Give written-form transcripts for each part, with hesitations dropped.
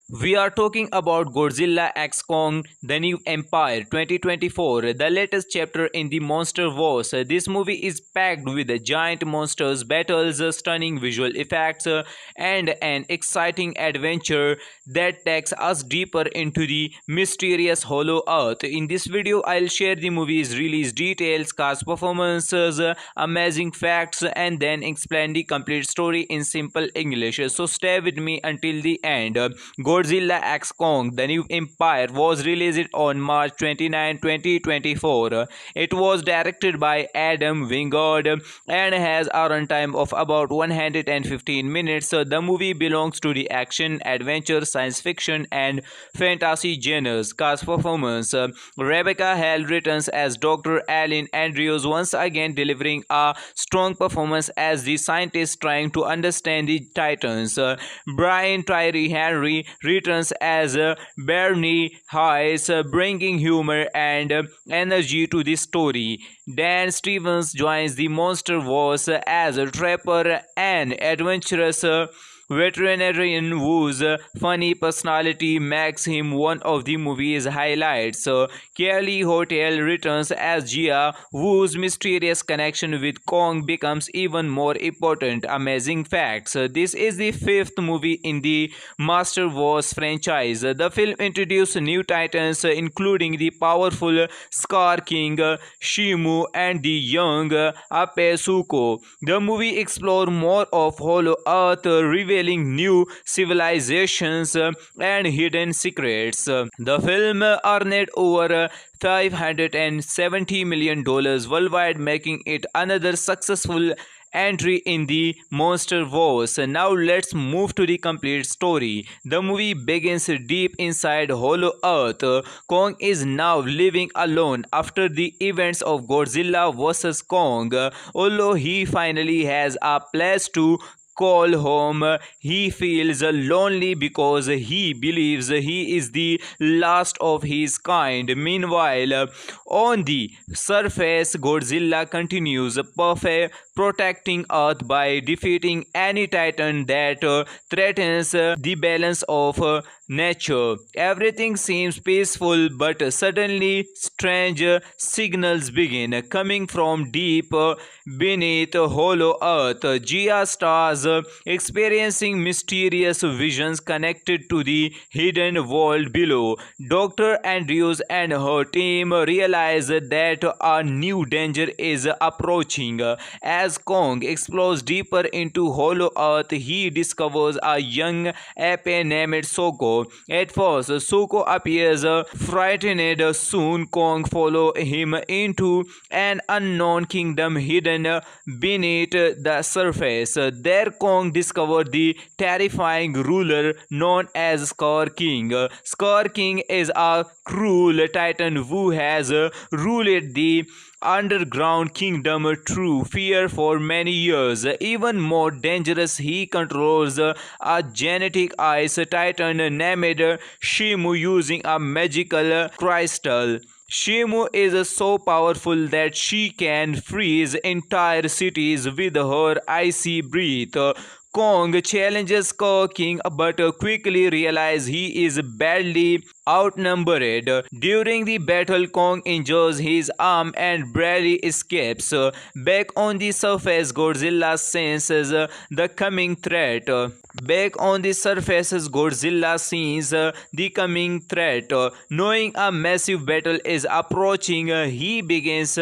We are talking about Godzilla X Kong The New Empire 2024, the latest chapter in the Monster Wars. This movie is packed with giant monsters, battles, stunning visual effects, and an exciting adventure that takes us deeper into the mysterious Hollow Earth. In this video, I'll share the movie's release details, cast performances, amazing facts, and then explain the complete story in simple English. So stay with me until the end. Godzilla X Kong The New Empire was released on March 29, 2024. It was directed by Adam Wingard and has a runtime of about 115 minutes. The movie belongs to the action, adventure, science fiction, and fantasy genres. Cast performance: Rebecca Hall returns as Dr. Alan Andrews, once again delivering a strong performance as the scientist trying to understand the Titans. Brian Tyree Henry returns as Bernie Hayes, bringing humor and energy to the story. Dan Stevens joins the Monster Wars as a trapper and adventurous veterinarian whose funny personality makes him one of the movie's highlights. Kelly Hotel returns as Gia, whose mysterious connection with Kong becomes even more important. Amazing facts: this is the fifth movie in the Master Wars franchise. The film introduced new titans, including the powerful Scar King, Shimu, and the young Ape Suko. The movie explored more of Hollow Earth, revealing new civilizations and hidden secrets. The film earned over $570 million worldwide, making it another successful entry in the Monster Wars. Now let's move to the complete story. The movie begins deep inside Hollow Earth. Kong is now living alone after the events of Godzilla vs. Kong. Although he finally has a place to call home, he feels lonely because he believes he is the last of his kind. Meanwhile, on the surface, Godzilla continues protecting Earth by defeating any titan that threatens the balance of nature. Everything seems peaceful, but suddenly strange signals begin coming from deep beneath Hollow Earth. Gia starts experiencing mysterious visions connected to the hidden world below. Dr. Andrews and her team realize that a new danger is approaching. As Kong explores deeper into Hollow Earth, he discovers a young ape named Soko. At first, Soko appears frightened. Soon, Kong follows him into an unknown kingdom hidden beneath the surface. There, Kong discovered the terrifying ruler known as Scar King. Scar King is a cruel titan who has ruled the underground kingdom through fear for many years. Even more dangerous, he controls a genetic ice titan named Shimu using a magical crystal. Shimu is so powerful that she can freeze entire cities with her icy breath. Kong challenges King but quickly realizes he is badly outnumbered. During the battle, Kong injures his arm and barely escapes. Back on the surface, Godzilla senses the coming threat. Godzilla sees the coming threat. Knowing a massive battle is approaching, he begins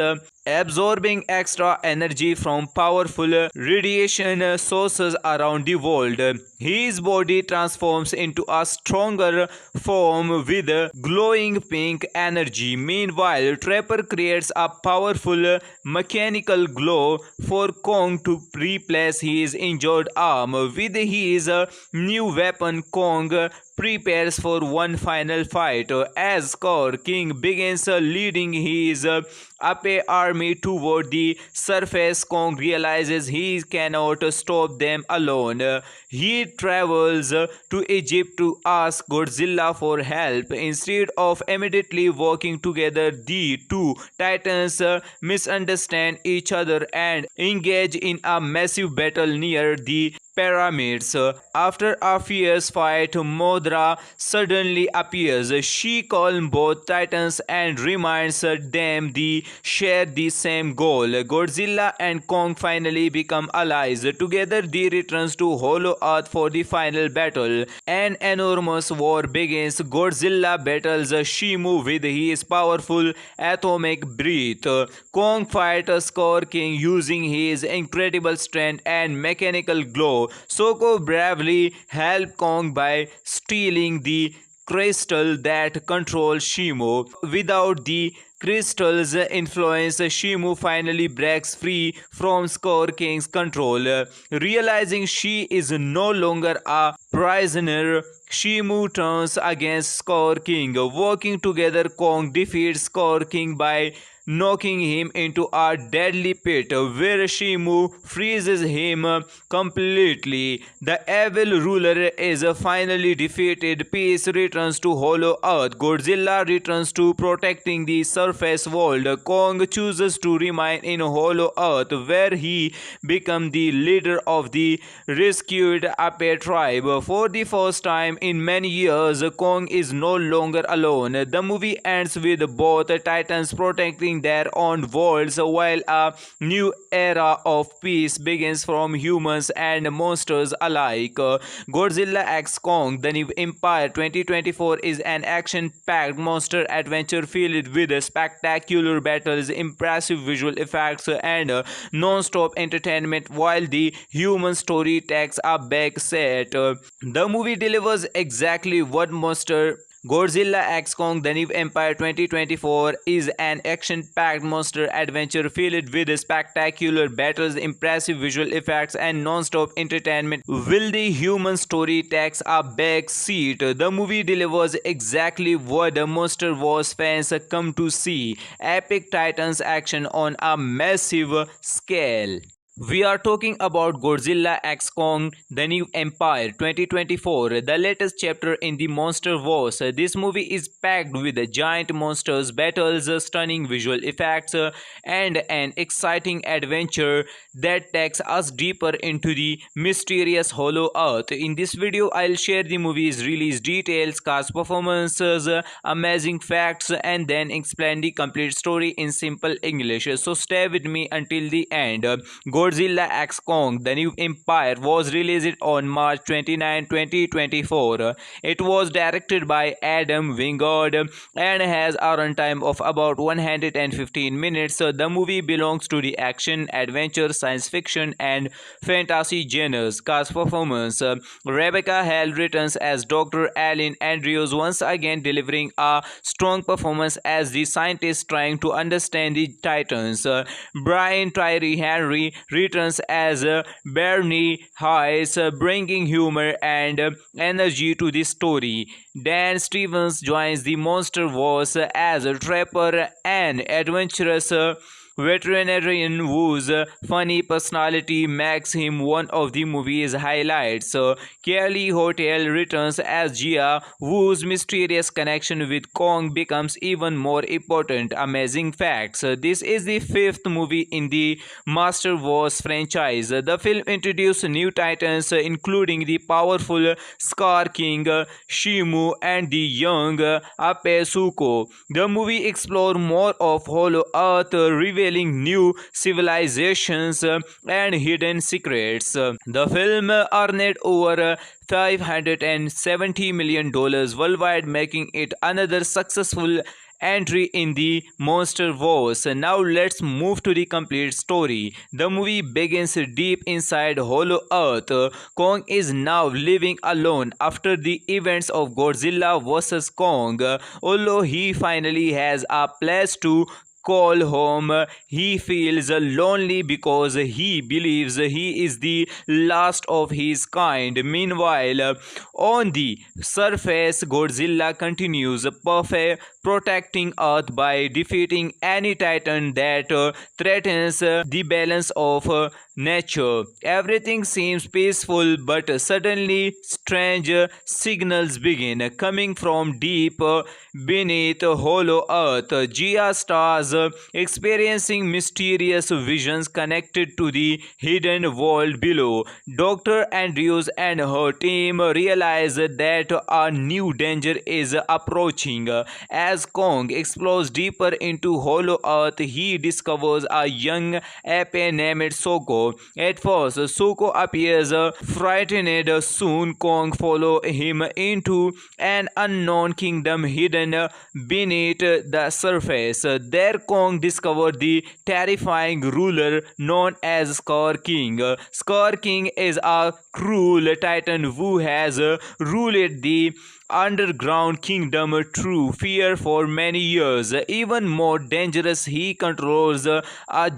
absorbing extra energy from powerful radiation sources around the world. His body transforms into a stronger form with glowing pink energy. Meanwhile, Trapper creates a powerful mechanical glow for Kong to replace his injured arm. With his new weapon, Kong prepares for one final fight. As Scar King begins leading his Ape army toward the surface, Kong realizes he cannot stop them alone. He travels to Egypt to ask Godzilla for help. Instead of immediately working together, the two titans misunderstand each other and engage in a massive battle near the pyramids. After a fierce fight, Modra suddenly appears. She calms both titans and reminds them they share the same goal. Godzilla and Kong finally become allies. Together they return to Hollow Earth for the final battle. An enormous war begins. Godzilla battles Shimu with his powerful atomic breath. Kong fights Score King using his incredible strength and mechanical glow. Soko bravely helps Kong by stealing the crystal that controls Shimu. Without the crystal's influence, Shimu finally breaks free from Score King's control. Realizing she is no longer a prisoner, Shimu turns against Score King. Working together, Kong defeats Score King by knocking him into a deadly pit where Shimu freezes him completely. The evil ruler is finally defeated. Peace returns to Hollow Earth. Godzilla returns to protecting the surface world. Kong chooses to remain in Hollow Earth where he becomes the leader of the rescued Ape tribe. For the first time in many years, Kong is no longer alone. The movie ends with both titans protecting their own worlds while a new era of peace begins from humans and monsters alike. Godzilla x Kong The New Empire 2024 is an action-packed monster adventure filled with spectacular battles, impressive visual effects, and non-stop entertainment while the human story takes a back seat. The movie delivers exactly what monster Godzilla x Kong The New Empire 2024 is an action-packed monster adventure filled with spectacular battles, impressive visual effects, and non-stop entertainment. Will the human story takes a back seat? The movie delivers exactly what the Monster Wars fans come to see: epic titans action on a massive scale. We are talking about Godzilla x Kong The New Empire 2024, the latest chapter in the Monster Wars. This movie is packed with giant monsters, battles, stunning visual effects, and an exciting adventure that takes us deeper into the mysterious Hollow Earth. In this video, I'll share the movie's release details, cast performances, amazing facts, and then explain the complete story in simple English. So stay with me until the end. Godzilla x Kong The New Empire was released on March 29, 2024. It was directed by Adam Wingard and has a runtime of about 115 minutes. The movie belongs to the action, adventure, science fiction, and fantasy genres. Cast performance: Rebecca Hall returns as Dr. Alan Andrews, once again delivering a strong performance as the scientist trying to understand the Titans. Brian Tyree Henry returns as Bernie Hayes, bringing humor and energy to the story. Dan Stevens joins the Monster Wars as a trapper and adventurous veterinarian whose funny personality makes him one of the movie's highlights. Kelly Hotel returns as Gia, whose mysterious connection with Kong becomes even more important. Amazing facts: this is the fifth movie in the Master Wars franchise. The film introduced new titans, including the powerful Scar King, Shimu, and the young Ape Suko. The movie explored more of Hollow Earth, revealing new civilizations and hidden secrets. The film earned over $570 million worldwide, making it another successful entry in the Monster Wars. Now let's move to the complete story. The movie begins deep inside Hollow Earth. Kong is now living alone after the events of Godzilla vs. Kong. Although he finally has a place to call home, he feels lonely because he believes he is the last of his kind. Meanwhile, on the surface, Godzilla continues protecting Earth by defeating any titan that threatens the balance of nature. Everything seems peaceful, but suddenly strange signals begin coming from deep beneath Hollow Earth. Gia stars experiencing mysterious visions connected to the hidden world below. Dr. Andrews and her team realize that a new danger is approaching. As Kong explores deeper into Hollow Earth, he discovers a young ape named Soko. At first, Soko appears frightened. Soon, Kong follows him into an unknown kingdom hidden beneath the surface. There, Kong discovered the terrifying ruler known as Scar King. Scar King is a cruel titan who has ruled the underground kingdom through fear for many years. Even more dangerous, he controls a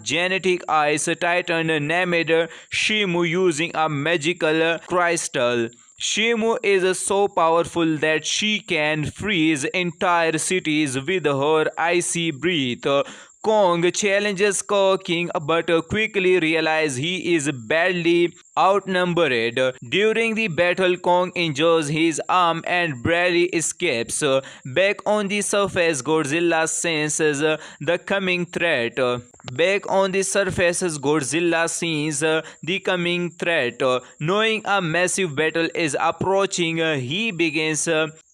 genetic ice titan named Shimu using a magical crystal. Shimu is so powerful that she can freeze entire cities with her icy breath. Kong challenges Scar King but quickly realizes he is badly outnumbered. During the battle, Kong injures his arm and barely escapes. Back on the surface, Godzilla senses the coming threat. Godzilla sees the coming threat. Knowing a massive battle is approaching, he begins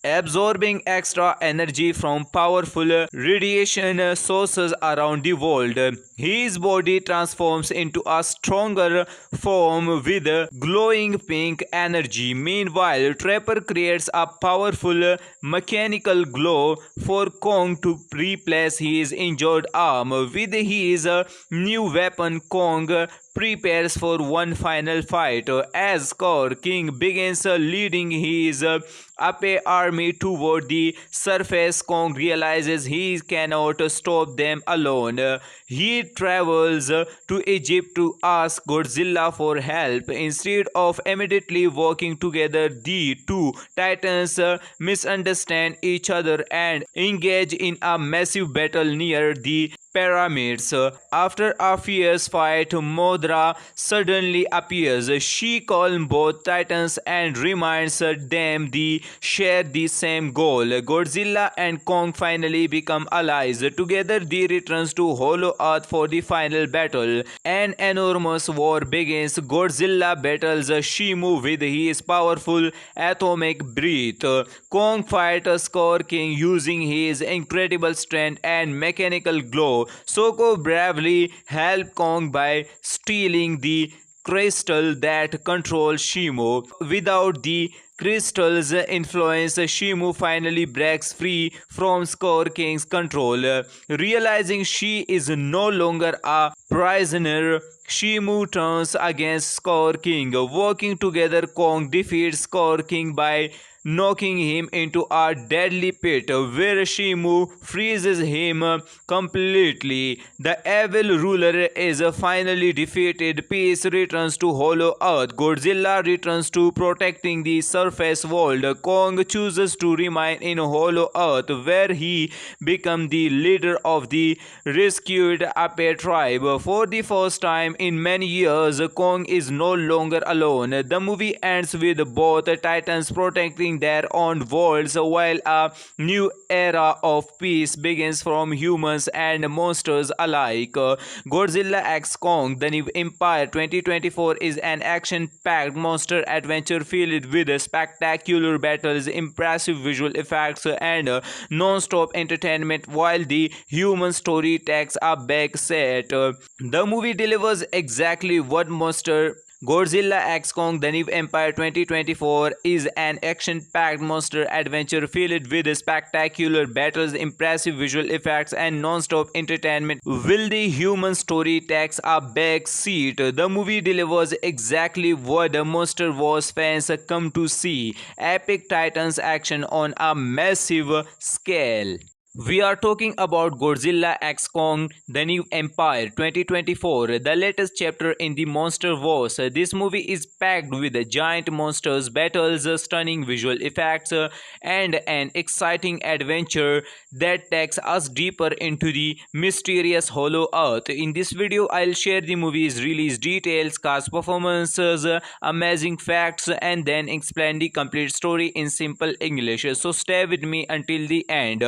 absorbing extra energy from powerful radiation sources around the world. His body transforms into a stronger form with glowing pink energy. Meanwhile, Trapper creates a powerful mechanical glow for Kong to replace his injured arm. With his new weapon, Kong prepares for one final fight. As Scar King begins leading his Ape army toward the surface, Kong realizes he cannot stop them alone. He travels to Egypt to ask Godzilla for help. Instead of immediately working together, the two titans misunderstand each other and engage in a massive battle near the pyramids. After a fierce fight, Modra suddenly appears. She calms both titans and reminds them they share the same goal. Godzilla and Kong finally become allies. Together they return to Hollow Earth for the final battle. An enormous war begins. Godzilla battles Shimu with his powerful atomic breath. Kong fights Scar King using his incredible strength and mechanical glow. Soko bravely helps Kong by stealing the crystal that controls Shimu. Without the crystal's influence, Shimu finally breaks free from Scar King's control. Realizing she is no longer a prisoner, Shimu turns against Scar King. Working together, Kong defeats Scar King by knocking him into a deadly pit where Shimu freezes him completely. The evil ruler is finally defeated. Peace returns to Hollow Earth. Godzilla returns to protecting the surface world. Kong chooses to remain in Hollow Earth where he becomes the leader of the rescued Ape tribe. For the first time in many years, Kong is no longer alone. The movie ends with both titans protecting their own worlds while a new era of peace begins from humans and monsters alike. Godzilla x Kong: The New Empire 2024 is an action-packed monster adventure filled with spectacular battles, impressive visual effects, and non-stop entertainment while the human story takes a back seat. The movie delivers exactly what monster Godzilla x Kong: The New Empire 2024 is an action-packed monster adventure filled with spectacular battles, impressive visual effects, and non-stop entertainment. Will the human story takes a back seat? The movie delivers exactly what the Monster Wars fans come to see: epic titans action on a massive scale. We are talking about Godzilla x Kong: The New Empire 2024, the latest chapter in the Monster Wars. This movie is packed with giant monsters, battles, stunning visual effects, and an exciting adventure that takes us deeper into the mysterious Hollow Earth. In this video, I'll share the movie's release details, cast performances, amazing facts, and then explain the complete story in simple English. So stay with me until the end.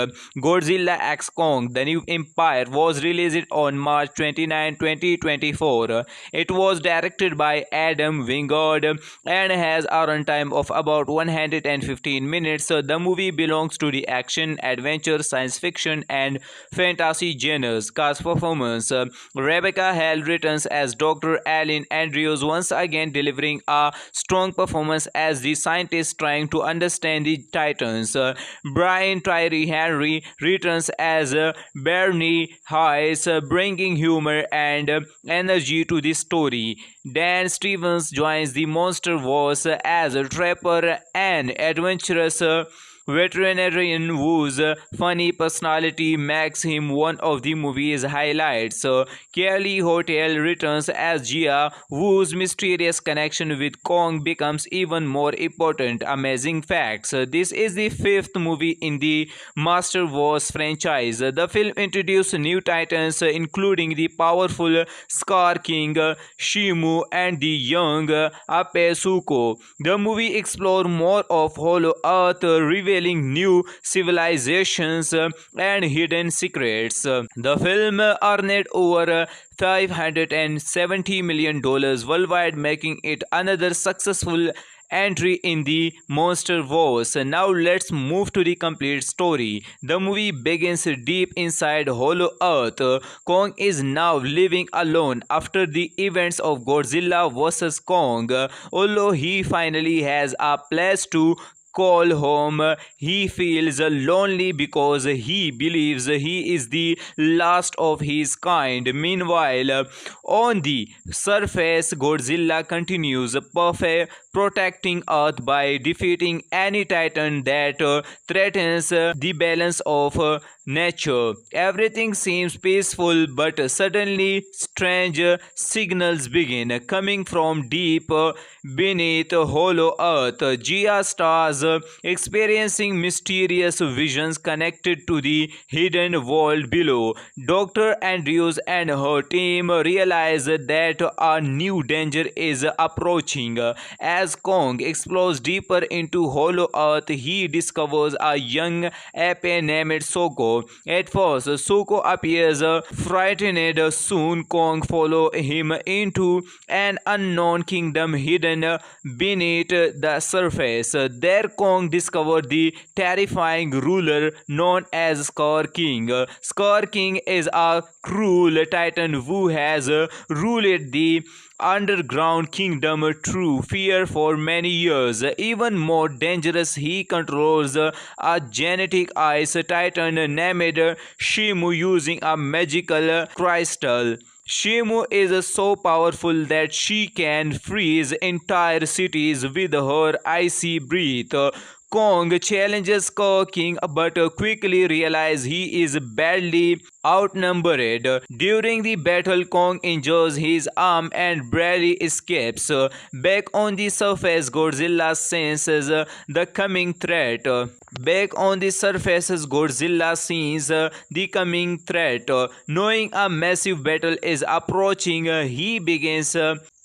Godzilla X Kong The New Empire was released on March 29, 2024. It was directed by Adam Wingard and has a runtime of about 115 minutes. The movie belongs to the action, adventure, science fiction, and fantasy genres. Cast performance: Rebecca Hall returns as Dr. Alan Andrews, once again delivering a strong performance as the scientist trying to understand the Titans. Brian Tyree Henry returns as Bernie Hayes, bringing humor and energy to the story. Dan Stevens joins the MonsterVerse as Trapper, an adventurous veterinarian whose funny personality makes him one of the movie's highlights. Kelly Hotel returns as Gia, whose mysterious connection with Kong becomes even more important. Amazing facts: this is the fifth movie in the MonsterVerse franchise. The film introduced new titans, including the powerful Scar King, Shimu, and the young Ape Suko. The movie explored more of Hollow Earth, revealing new civilizations and hidden secrets. The film earned over $570 million worldwide, making it another successful entry in the MonsterVerse. Now let's move to the complete story. The movie begins deep inside Hollow Earth. Kong is now living alone after the events of Godzilla vs. Kong. Although he finally has a place to call home, he feels lonely because he believes he is the last of his kind. Meanwhile, on the surface, Godzilla continues protecting Earth by defeating any titan that threatens the balance of nature. Everything seems peaceful, but suddenly strange signals begin coming from deep beneath Hollow Earth. Gia starts experiencing mysterious visions connected to the hidden world below. Dr. Andrews and her team realize that a new danger is approaching. As Kong explores deeper into Hollow Earth, he discovers a young ape named Soko. At first, Soko appears frightened. Soon, Kong follows him into an unknown kingdom hidden beneath the surface. There, Kong discovered the terrifying ruler known as Scar King. Scar King is a cruel titan who has ruled the underground kingdom through fear for many years. Even more dangerous, he controls a genetic ice titan named Shimu using a magical crystal. Shimu is so powerful that she can freeze entire cities with her icy breath. Kong challenges Scar King but quickly realizes he is badly outnumbered. During the battle, Kong injures his arm and barely escapes. Back on the surface, Godzilla senses the coming threat. Knowing a massive battle is approaching, he begins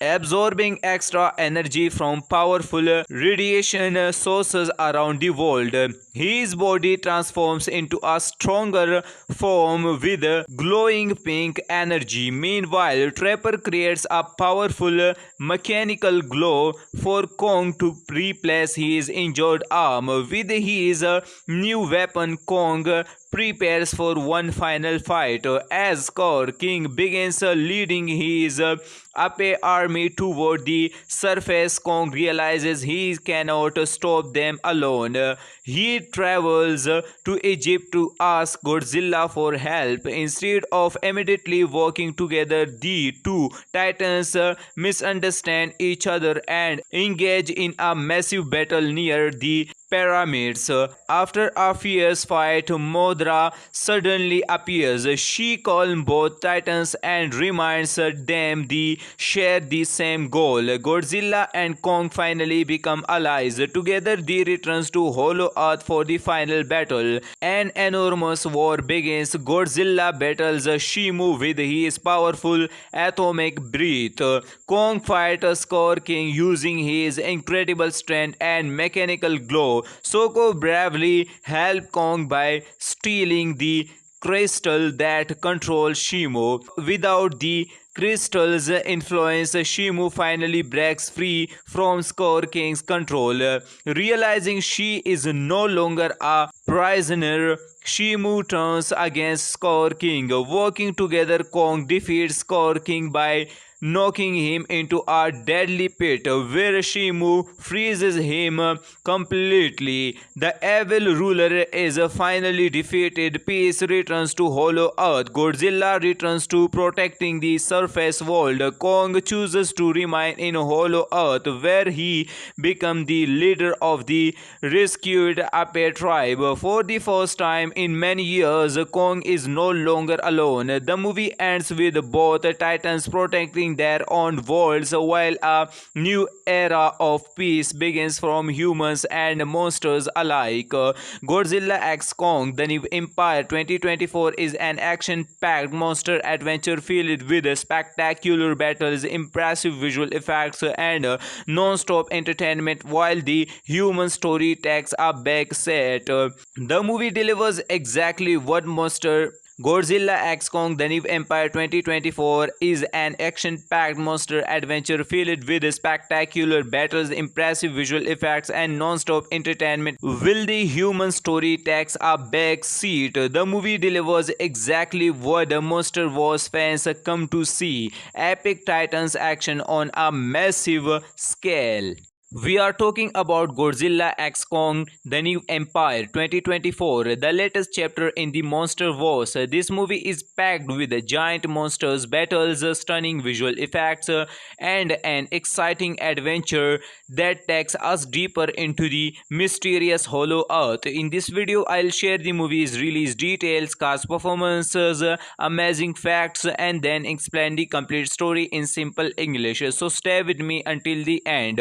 absorbing extra energy from powerful radiation sources around the world. His body transforms into a stronger form with glowing pink energy. Meanwhile, Trapper creates a powerful mechanical glow for Kong to replace his injured arm. With his new weapon, Kong prepares for one final fight. As Scar King begins leading his Ape army toward the surface, Kong realizes he cannot stop them alone. He travels to Egypt to ask Godzilla for help. Instead of immediately working together, the two titans misunderstand each other and engage in a massive battle near the pyramids. After a fierce fight, Modra suddenly appears. She calms both titans and reminds them they share the same goal. Godzilla and Kong finally become allies. Together they return to Hollow Earth for the final battle. An enormous war begins. Godzilla battles Shimu with his powerful atomic breath. Kong fights Scar King using his incredible strength and mechanical glow. Soko bravely helps Kong by stealing the crystal that controls Shimo. Without the crystal's influence, Shimu finally breaks free from Score King's control. Realizing she is no longer a prisoner, Shimu turns against Score King. Working together, Kong defeats Score King by knocking him into a deadly pit where Shimu freezes him completely. The evil ruler is finally defeated. Peace returns to Hollow Earth. Godzilla returns to protecting the surface world. Kong chooses to remain in Hollow Earth where he becomes the leader of the rescued Ape tribe. For the first time in many years, Kong is no longer alone. The movie ends with both titans protecting their own worlds while a new era of peace begins from humans and monsters alike. Godzilla x Kong The New Empire 2024 is an action-packed monster adventure filled with spectacular battles, impressive visual effects, and non-stop entertainment while the human story takes a back seat. The movie delivers exactly what monster Godzilla x Kong The New Empire 2024 is an action-packed monster adventure filled with spectacular battles, impressive visual effects, and non-stop entertainment. Will the human story takes a back seat? The movie delivers exactly what the Monster Wars fans come to see: epic titans action on a massive scale. We are talking about Godzilla x Kong The New Empire 2024, the latest chapter in the Monster Wars. This movie is packed with giant monsters, battles, stunning visual effects, and an exciting adventure that takes us deeper into the mysterious Hollow Earth. In this video, I'll share the movie's release details, cast performances, amazing facts, and then explain the complete story in simple English. So stay with me until the end.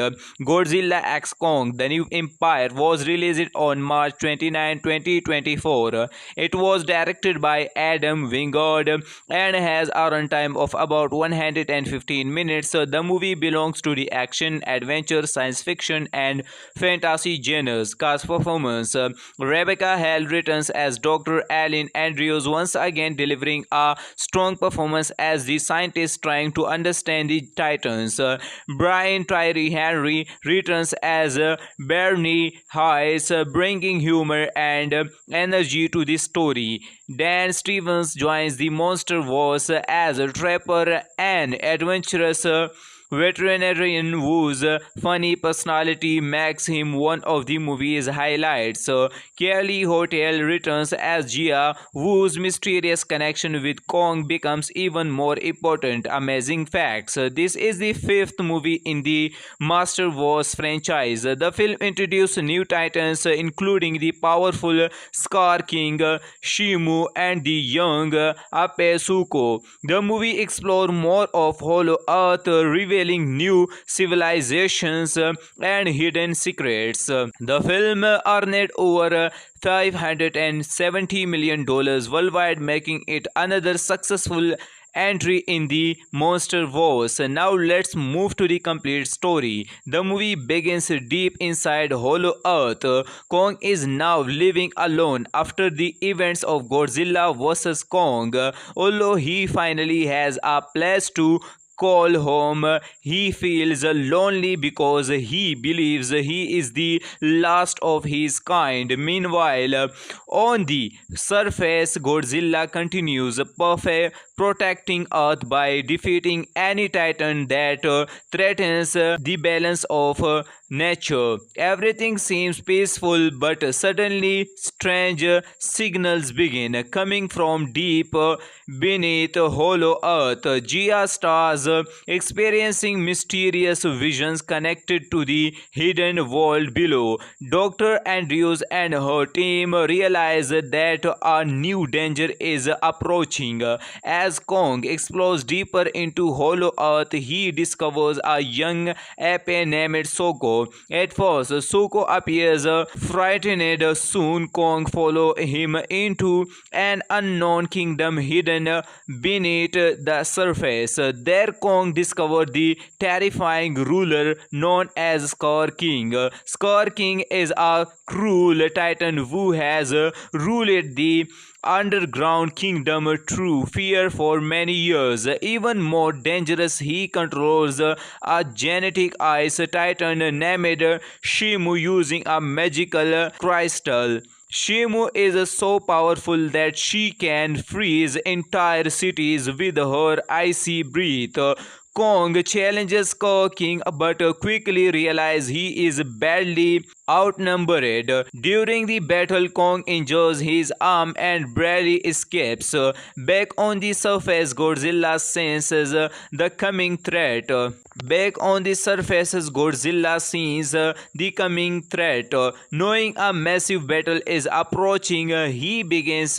Godzilla x Kong The New Empire was released on March 29, 2024. It was directed by Adam Wingard and has a runtime of about 115 minutes. The movie belongs to the action, adventure, science fiction, and fantasy genres. Cast performance: Rebecca Hall returns as Dr. Alan Andrews, once again delivering a strong performance as the scientist trying to understand the Titans. Brian Tyree Henry returns as Bernie Hayes, bringing humor and energy to the story. Dan Stevens joins the Monster Wars as a trapper and adventurous veterinarian whose funny personality makes him one of the movie's highlights. Kelly Hotel returns as Gia, whose mysterious connection with Kong becomes even more important. Amazing facts: this is the fifth movie in the Master Wars franchise. The film introduced new titans, including the powerful Scar King, Shimu, and the young Ape Suko. The movie explored more of Hollow Earth, revealing new civilizations and hidden secrets. The film earned over $570 million worldwide, making it another successful entry in the Monster Wars. Now let's move to the complete story. The movie begins deep inside Hollow Earth. Kong is now living alone after the events of Godzilla vs. Kong. Although he finally has a place to call home, he feels lonely because he believes he is the last of his kind. Meanwhile, on the surface, Godzilla continues protecting Earth by defeating any titan that threatens the balance of nature. Everything seems peaceful, but suddenly strange signals begin coming from deep beneath Hollow Earth. Gia starts experiencing mysterious visions connected to the hidden world below. Dr. Andrews and her team realize that a new danger is approaching. As Kong explores deeper into Hollow Earth, he discovers a young ape named Soko. At first, Soko appears frightened. Soon, Kong follows him into an unknown kingdom hidden beneath the surface. There, Kong discovered the terrifying ruler known as Scar King. Scar King is a cruel titan who has ruled the underground kingdom through fear for many years. Even more dangerous, he controls a genetic ice titan named Shimu using a magical crystal. Shimu is so powerful that she can freeze entire cities with her icy breath. Kong challenges Skull King but quickly realizes he is badly outnumbered. During the battle, Kong injures his arm and barely escapes. Back on the surface, Godzilla senses the coming threat. Back on the surface, Godzilla sees the coming threat. Knowing a massive battle is approaching, he begins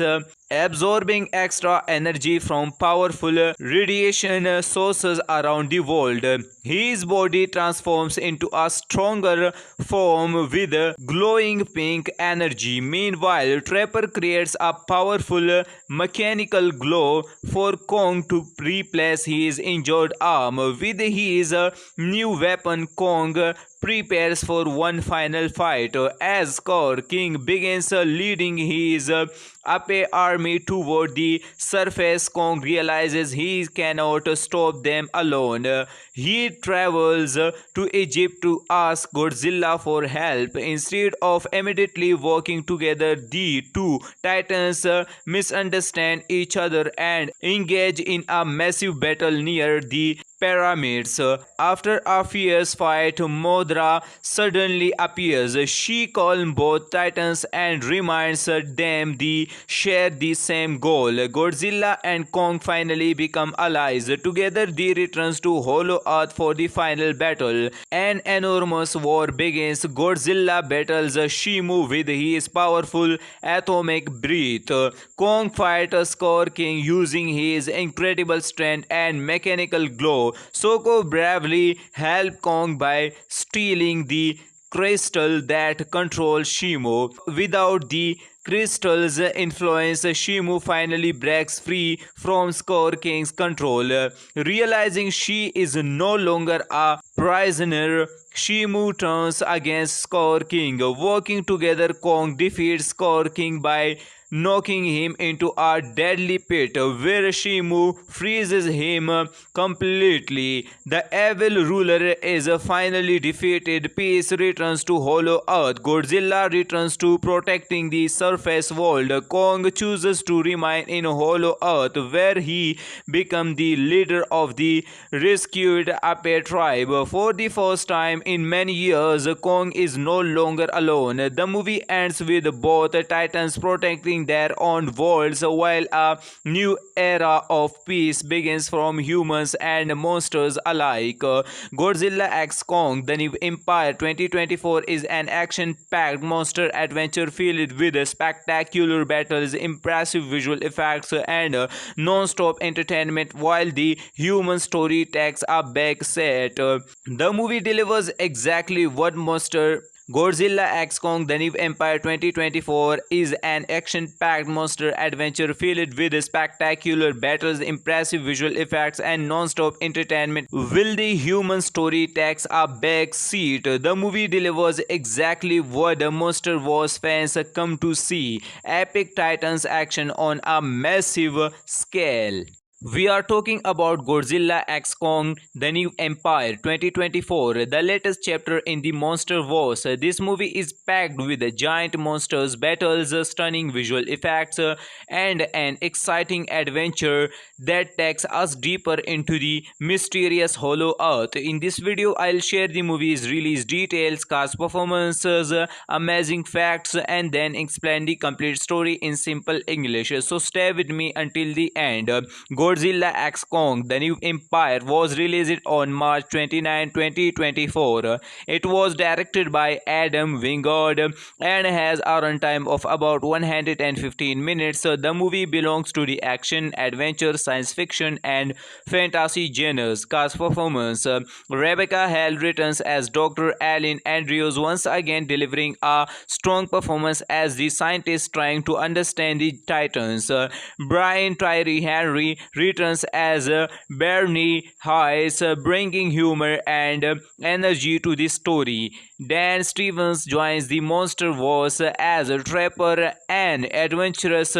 absorbing extra energy from powerful radiation sources around the world. His body transforms into a stronger form with glowing pink energy. Meanwhile, Trapper creates a powerful mechanical glow for Kong to replace his injured arm. With his new weapon, Kong prepares for one final fight. As Scar King begins leading his Ape army toward the surface, Kong realizes he cannot stop them alone. He travels to Egypt to ask Godzilla for help. Instead of immediately working together, the two titans misunderstand each other and engage in a massive battle near the pyramids. After a fierce fight, Modra suddenly appears. She calms both titans and reminds them they share the same goal. Godzilla and Kong finally become allies. Together they return to Hollow Earth for the final battle. An enormous war begins. Godzilla battles Shimu with his powerful atomic breath. Kong fights Scar King using his incredible strength and mechanical glow. Soko bravely helped Kong by stealing the crystal that controls Shimu. Without the crystal's influence, Shimu finally breaks free from Scar King's control. Realizing she is no longer a prisoner, Shimu turns against Scar King. Working together, Kong defeats Scar King by knocking him into a deadly pit where Shimu freezes him completely. The evil ruler is finally defeated. Peace returns to Hollow Earth. Godzilla returns to protecting the surface world. Kong chooses to remain in Hollow Earth where he becomes the leader of the rescued Ape tribe. For the first time in many years, Kong is no longer alone. The movie ends with both titans protecting their own worlds while a new era of peace begins from humans and monsters alike. Godzilla x Kong: The New Empire 2024 is an action-packed monster adventure filled with spectacular battles, impressive visual effects, and non-stop entertainment while the human story takes a back seat. The movie delivers exactly what monster Godzilla x Kong: The New Empire 2024 is an action-packed monster adventure filled with spectacular battles, impressive visual effects, and non-stop entertainment. Will the human story takes a back seat? The movie delivers exactly what the Monster Wars fans come to see: epic titans action on a massive scale. We are talking about Godzilla x Kong: The New Empire 2024, the latest chapter in the Monster Wars. This movie is packed with giant monsters, battles, stunning visual effects, and an exciting adventure that takes us deeper into the mysterious Hollow Earth. In this video, I'll share the movie's release details, cast performances, amazing facts, and then explain the complete story in simple English. So stay with me until the end. Godzilla x Kong: The New Empire was released on March 29, 2024. It was directed by Adam Wingard and has a runtime of about 115 minutes. The movie belongs to the action, adventure, science fiction, and fantasy genres. Cast performance: Rebecca Hall returns as Dr. Alan Andrews, once again delivering a strong performance as the scientist trying to understand the Titans. Brian Tyree Henry returns as Bernie Hayes, bringing humor and energy to the story. Dan Stevens joins the Monster Wars as a trapper and adventurous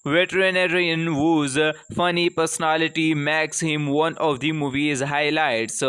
veterinarian whose funny personality makes him one of the movie's highlights.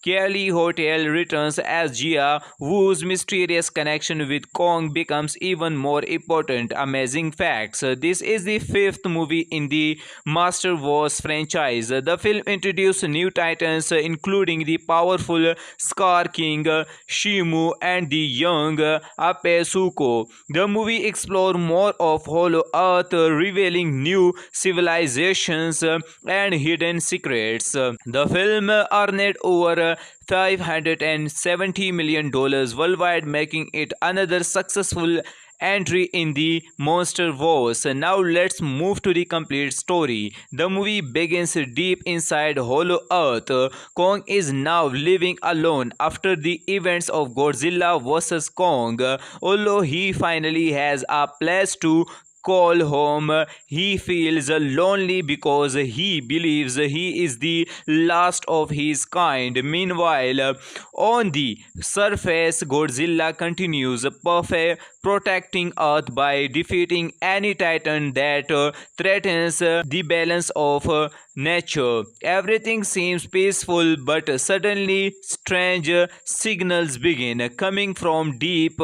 Kelly Hotel returns as Gia, whose mysterious connection with Kong becomes even more important. Amazing facts. This is the fifth movie in the Master Wars franchise. The film introduced new titans, including the powerful Scar King, Shimu, and the young Ape Suko. The movie explored more of Hollow Earth, revealing new civilizations and hidden secrets. The film earned over $570 million worldwide, making it another successful entry in the Monster Wars. Now let's move to the complete story. The movie begins deep inside Hollow Earth. Kong is now living alone after the events of Godzilla vs. Kong. Although he finally has a place to call home, he feels lonely because he believes he is the last of his kind. Meanwhile, on the surface, Godzilla continues protecting Earth by defeating any titan that threatens the balance of nature. Everything seems peaceful, but suddenly strange signals begin coming from deep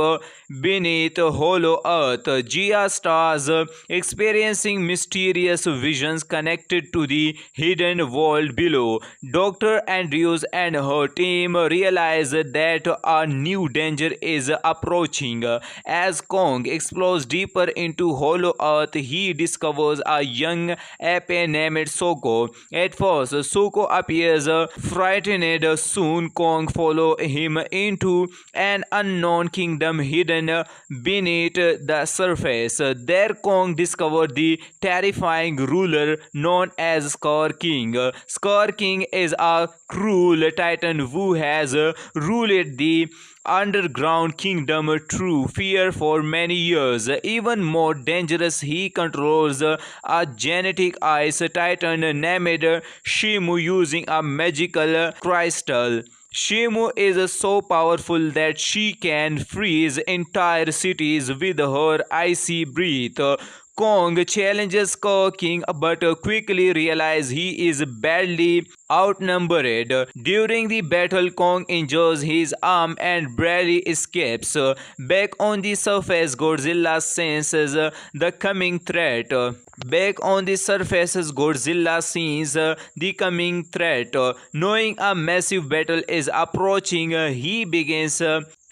beneath Hollow Earth. Gia starts experiencing mysterious visions connected to the hidden world below. Dr. Andrews and her team realize that a new danger is approaching. As Kong explores deeper into Hollow Earth, he discovers a young ape named Soko. At first, Soko appears frightened. Soon, Kong follows him into an unknown kingdom hidden beneath the surface. There, Kong discovered the terrifying ruler known as Scar King. Scar King is a cruel titan who has ruled the underground kingdom through fear for many years. Even more dangerous, he controls a genetic ice titan named Shimu using a magical crystal. Shimu is so powerful that she can freeze entire cities with her icy breath. Kong challenges Scar King but quickly realizes he is badly outnumbered. During the battle, Kong injures his arm and barely escapes. Back on the surface, Godzilla senses the coming threat. Knowing a massive battle is approaching, he begins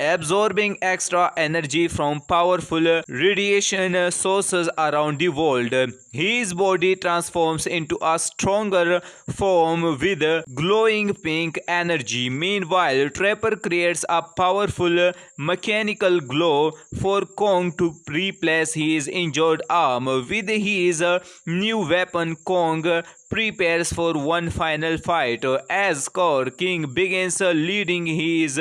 absorbing extra energy from powerful radiation sources around the world. His body transforms into a stronger form with glowing pink energy. Meanwhile, Trapper creates a powerful mechanical glow for Kong to replace his injured arm. With his new weapon, Kong prepares for one final fight. As Scar King begins leading his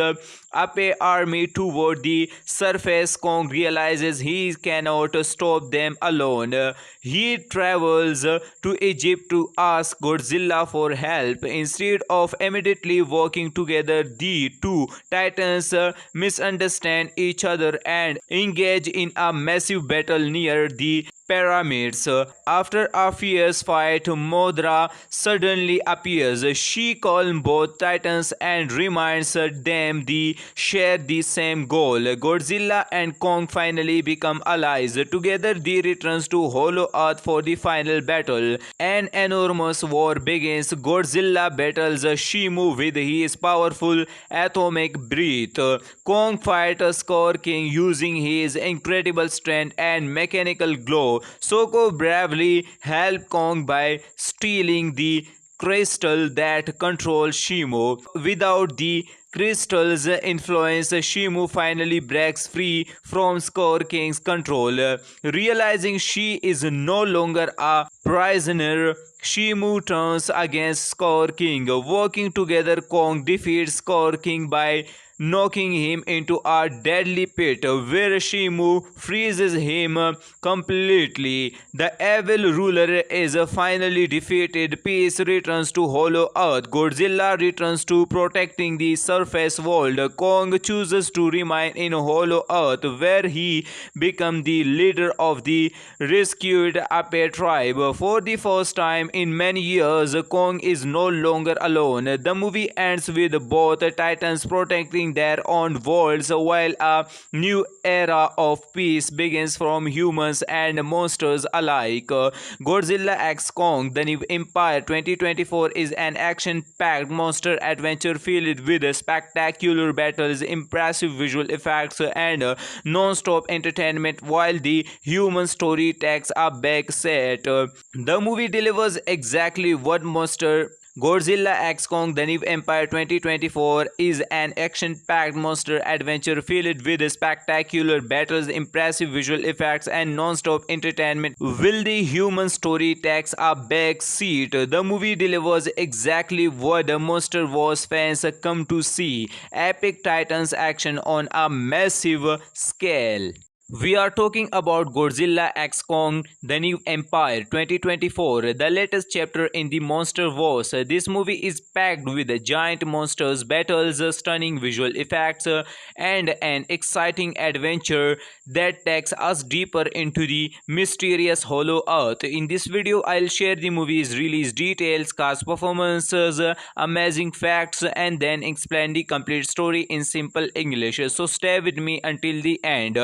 Ape army toward the surface, Kong realizes he cannot stop them alone. He travels to Egypt to ask Godzilla for help. Instead of immediately working together, the two titans misunderstand each other and engage in a massive battle near the pyramids. After a fierce fight, Modra suddenly appears. She calms both titans and reminds them they share the same goal. Godzilla and Kong finally become allies. Together they return to Hollow Earth for the final battle. An enormous war begins. Godzilla battles Shimu with his powerful atomic breath. Kong fights Scar King using his incredible strength and mechanical glow. Soko bravely helps Kong by stealing the crystal that controls Shimu. Without the crystal's influence, Shimu finally breaks free from Scar King's control. Realizing she is no longer a prisoner, Shimu turns against Scar King. Working together, Kong defeats Scar King by knocking him into a deadly pit where Shimu freezes him completely. The evil ruler is finally defeated. Peace returns to Hollow Earth. Godzilla returns to protecting the surface world. Kong chooses to remain in Hollow Earth where he becomes the leader of the rescued Ape tribe. For the first time in many years, Kong is no longer alone. The movie ends with both titans protecting their own worlds while a new era of peace begins from humans and monsters alike. Godzilla x Kong The New Empire 2024 is an action-packed monster adventure filled with spectacular battles, impressive visual effects, and non-stop entertainment while the human story takes a back seat. The movie delivers exactly what monster Godzilla x Kong The New Empire 2024 is an action-packed monster adventure filled with spectacular battles, impressive visual effects, and non-stop entertainment. Will the human story takes a back seat? The movie delivers exactly what the Monster Wars fans come to see: epic titans action on a massive scale. We are talking about Godzilla x Kong The New Empire 2024, the latest chapter in the Monster Wars. This movie is packed with giant monsters, battles, stunning visual effects, and an exciting adventure that takes us deeper into the mysterious Hollow Earth. In this video, I'll share the movie's release details, cast performances, amazing facts, and then explain the complete story in simple English. So stay with me until the end.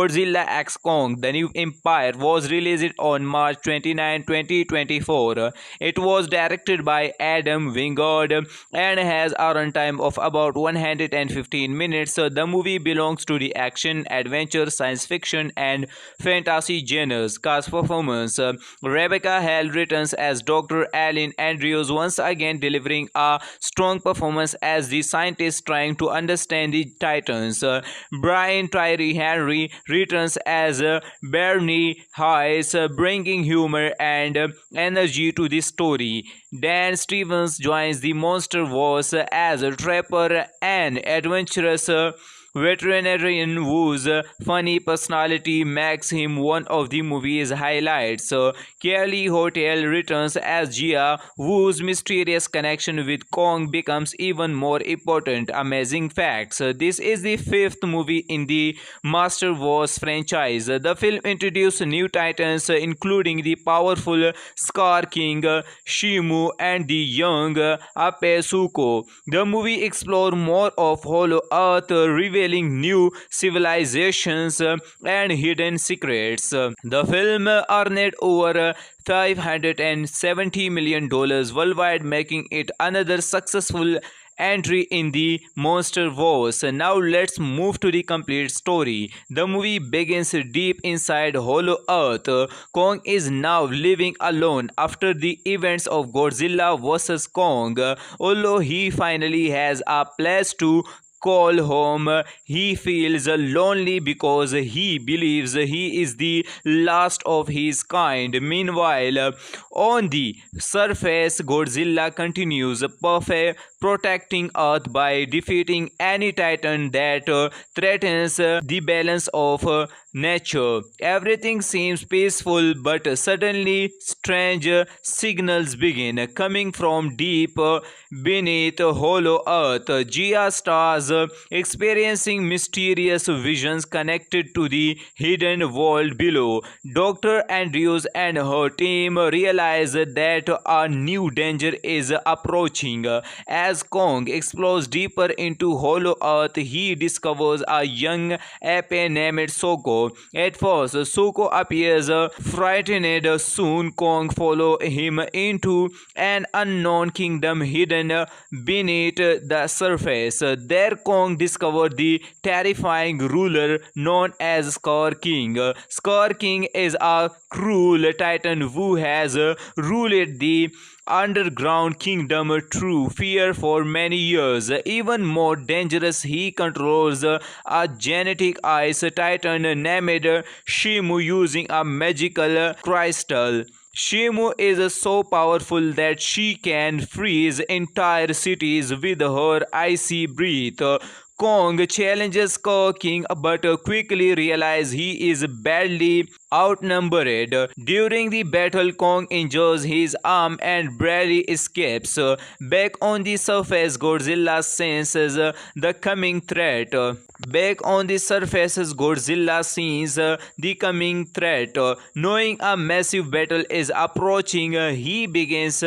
Godzilla x Kong The New Empire was released on March 29, 2024. It was directed by Adam Wingard and has a runtime of about 115 minutes. The movie belongs to the action, adventure, science fiction, and fantasy genres. Cast performance: Rebecca Hall returns as Dr. Alan Andrews, once again delivering a strong performance as the scientist trying to understand the Titans. Brian Tyree Henry returns as Bernie Hayes, bringing humor and energy to the story. Dan Stevens joins the Monster Wars as a trapper and adventurous veterinarian whose funny personality makes him one of the movie's highlights. Kelly Hotel returns as Gia, whose mysterious connection with Kong becomes even more important. Amazing facts: this is the fifth movie in the Master Wars franchise. The film introduced new titans, including the powerful Scar King, Shimu, and the young Ape Suko. The movie explored more of Hollow Earth, revealing new civilizations and hidden secrets. The film earned over $570 million worldwide, making it another successful entry in the Monster Wars. Now let's move to the complete story. The movie begins deep inside Hollow Earth. Kong is now living alone after the events of Godzilla vs. Kong. Although he finally has a place to call home, he feels lonely because he believes he is the last of his kind. Meanwhile, on the surface, Godzilla continues protecting Earth by defeating any titan that threatens the balance of nature. Everything seems peaceful, but suddenly strange signals begin coming from deep beneath Hollow Earth. Gia starts experiencing mysterious visions connected to the hidden world below. Dr. Andrews and her team realize that a new danger is approaching. As Kong explores deeper into Hollow Earth, he discovers a young ape named Soko. At first, Soko appears frightened. Soon, Kong follows him into an unknown kingdom hidden beneath the surface. There, Kong discovered the terrifying ruler known as Scar King. Scar King is a cruel titan who has ruled the underground kingdom through fear for many years. Even more dangerous, he controls a genetic ice titan named Shimu using a magical crystal. Shimu is so powerful that she can freeze entire cities with her icy breath. Kong challenges Skull King but quickly realizes he is badly outnumbered. During the battle, Kong injures his arm and barely escapes. Back on the surface, Godzilla senses the coming threat. Back on the surface, Godzilla sees the coming threat. Knowing a massive battle is approaching, he begins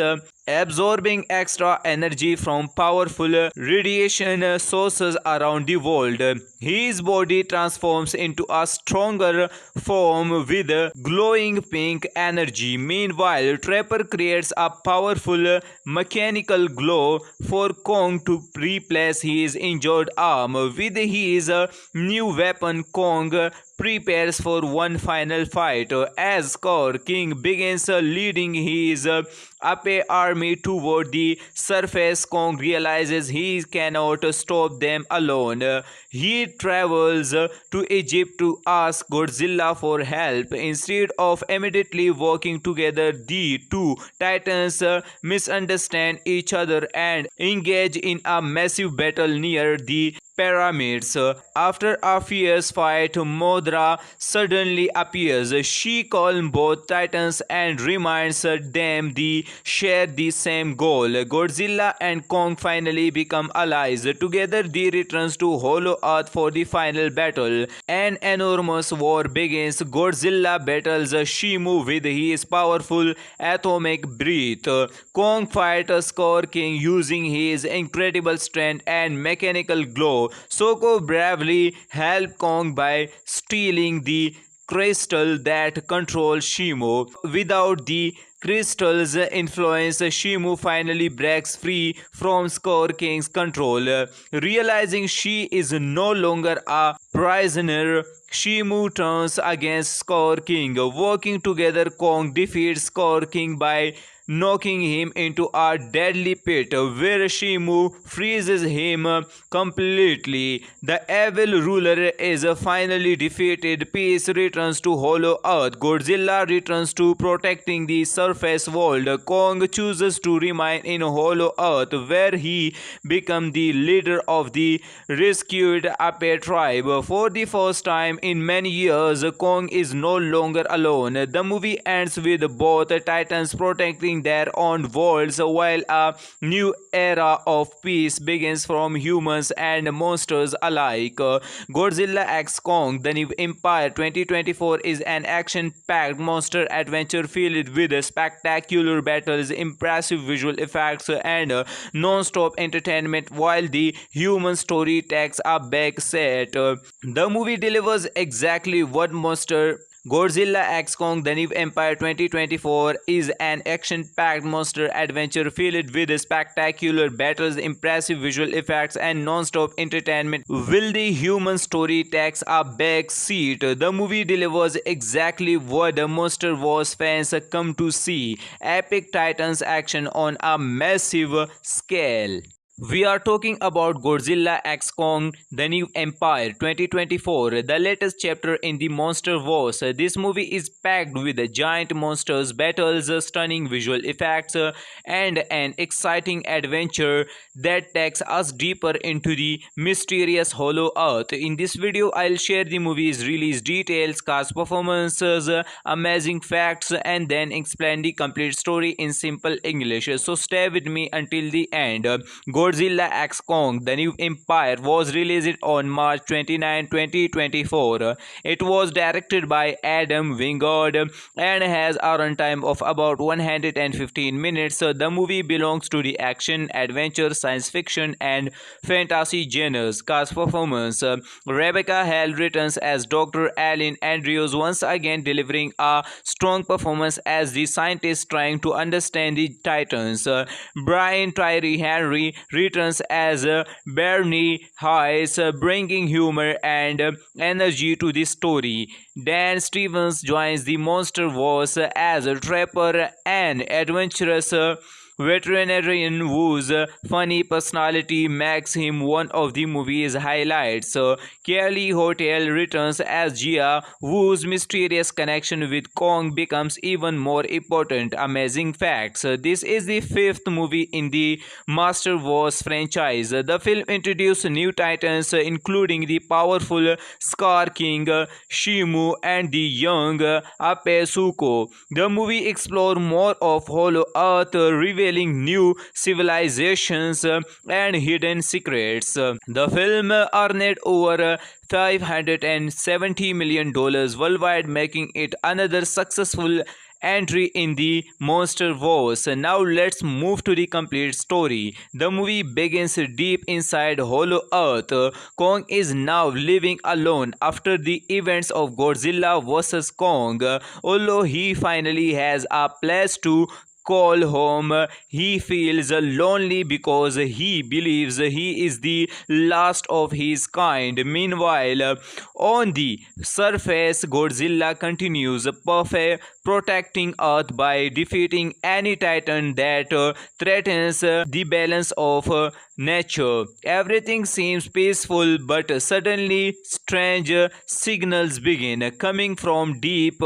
absorbing extra energy from powerful radiation sources around the world. His body transforms into a stronger form with glowing pink energy. Meanwhile, Trapper creates a powerful mechanical glow for Kong to replace his injured arm. With his new weapon, Kong prepares for one final fight. As Skull King begins leading his Ape army toward the surface, Kong realizes he cannot stop them alone. He travels to Egypt to ask Godzilla for help. Instead of immediately working together, the two titans misunderstand each other and engage in a massive battle near the pyramids. After a fierce fight, Modra suddenly appears. She calms both titans and reminds them they share the same goal. Godzilla and Kong finally become allies. Together they return to Hollow Earth for the final battle. An enormous war begins. Godzilla battles Shimu with his powerful atomic breath. Kong fights Skull King using his incredible strength and mechanical glow. Soko bravely helps Kong by stealing the crystal that controls Shimu. Without the crystal's influence, Shimu finally breaks free from Skull King's control. Realizing she is no longer a prisoner, Shimu turns against Skull King. Working together, Kong defeats Skull King by knocking him into a deadly pit where Shimu freezes him completely. The evil ruler is finally defeated. Peace returns to Hollow Earth. Godzilla returns to protecting the surface world. Kong chooses to remain in Hollow Earth where he becomes the leader of the rescued Ape tribe. For the first time in many years, Kong is no longer alone. The movie ends with both titans protecting their own worlds while a new era of peace begins from humans and monsters alike. Godzilla x Kong: The New Empire 2024 is an action-packed monster adventure filled with spectacular battles, impressive visual effects, and non-stop entertainment while the human story takes a back seat. The movie delivers exactly what monster Godzilla x Kong: The New Empire 2024 is an action-packed monster adventure filled with spectacular battles, impressive visual effects, and non-stop entertainment. Will the human story takes a back seat? The movie delivers exactly what the Monster Wars fans come to see: epic titans action on a massive scale. We are talking about Godzilla x Kong: The New Empire 2024, the latest chapter in the Monster Wars. This movie is packed with giant monsters, battles, stunning visual effects, and an exciting adventure that takes us deeper into the mysterious Hollow Earth. In this video, I'll share the movie's release details, cast performances, amazing facts, and then explain the complete story in simple English. So stay with me until the end. Godzilla x Kong: The New Empire was released on March 29, 2024. It was directed by Adam Wingard and has a runtime of about 115 minutes. The movie belongs to the action, adventure, science fiction, and fantasy genres. Cast performance: Rebecca Hall returns as Dr. Alan Andrews, once again delivering a strong performance as the scientist trying to understand the Titans. Brian Tyree Henry returns as Bernie Hayes, bringing humor and energy to the story. Dan Stevens joins the Monster Wars as Trapper, an adventurous veterinarian whose funny personality makes him one of the movie's highlights. Kelly Hotel returns as Jia, whose mysterious connection with Kong becomes even more important. Amazing facts. This is the fifth movie in the Master Wars franchise. The film introduced new titans, including the powerful Scar King, Shimu, and the young Ape Suko. The movie explored more of Hollow Earth, revealing new civilizations and hidden secrets. The film earned over $570 million worldwide, making it another successful entry in the Monster Wars. Now let's move to the complete story. The movie begins deep inside Hollow Earth. Kong is now living alone after the events of Godzilla vs. Kong. Although he finally has a place to call home, he feels lonely because he believes he is the last of his kind. Meanwhile, on the surface, Godzilla continues protecting Earth by defeating any titan that threatens the balance of nature. Everything seems peaceful, but suddenly strange signals begin coming from deep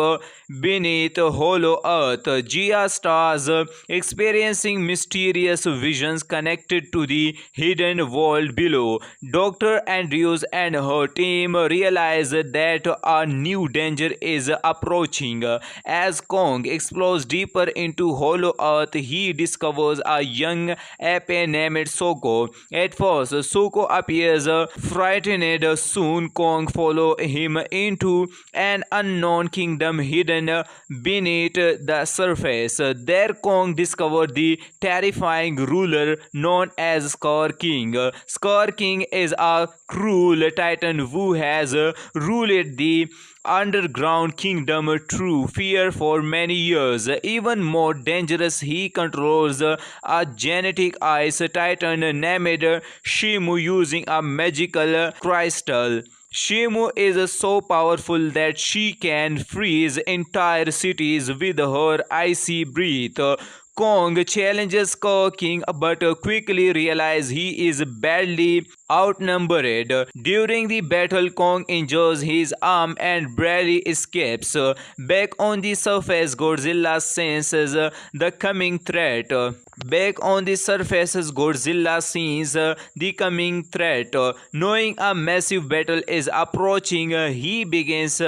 beneath Hollow Earth. Gia starts experiencing mysterious visions connected to the hidden world below. Dr. Andrews and her team realize that a new danger is approaching. As Kong explores deeper into Hollow Earth, he discovers a young ape named Soko. At first, Soko appears frightened. Soon, Kong follows him into an unknown kingdom hidden beneath the surface. There, Kong discovered the terrifying ruler known as Scar King. Scar King is a cruel titan who has ruled the underground kingdom through fear for many years. Even more dangerous, he controls a genetic ice titan named Shimu using a magical crystal. Shimu is so powerful that she can freeze entire cities with her icy breath. Kong challenges Scar King but quickly realizes he is badly outnumbered. During the battle, Kong injures his arm and barely escapes. Back on the surface, Godzilla senses the coming threat. Knowing a massive battle is approaching, he begins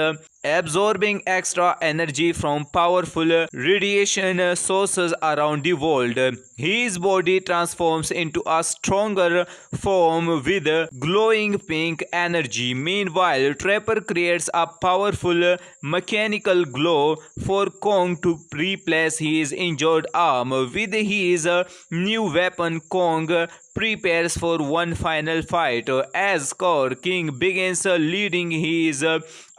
absorbing extra energy from powerful radiation sources around the world. His body transforms into a stronger form with glowing pink energy. Meanwhile, Trapper creates a powerful mechanical glow for Kong to replace his injured arm. With his new weapon, Kong prepares for one final fight. As Scar King begins leading his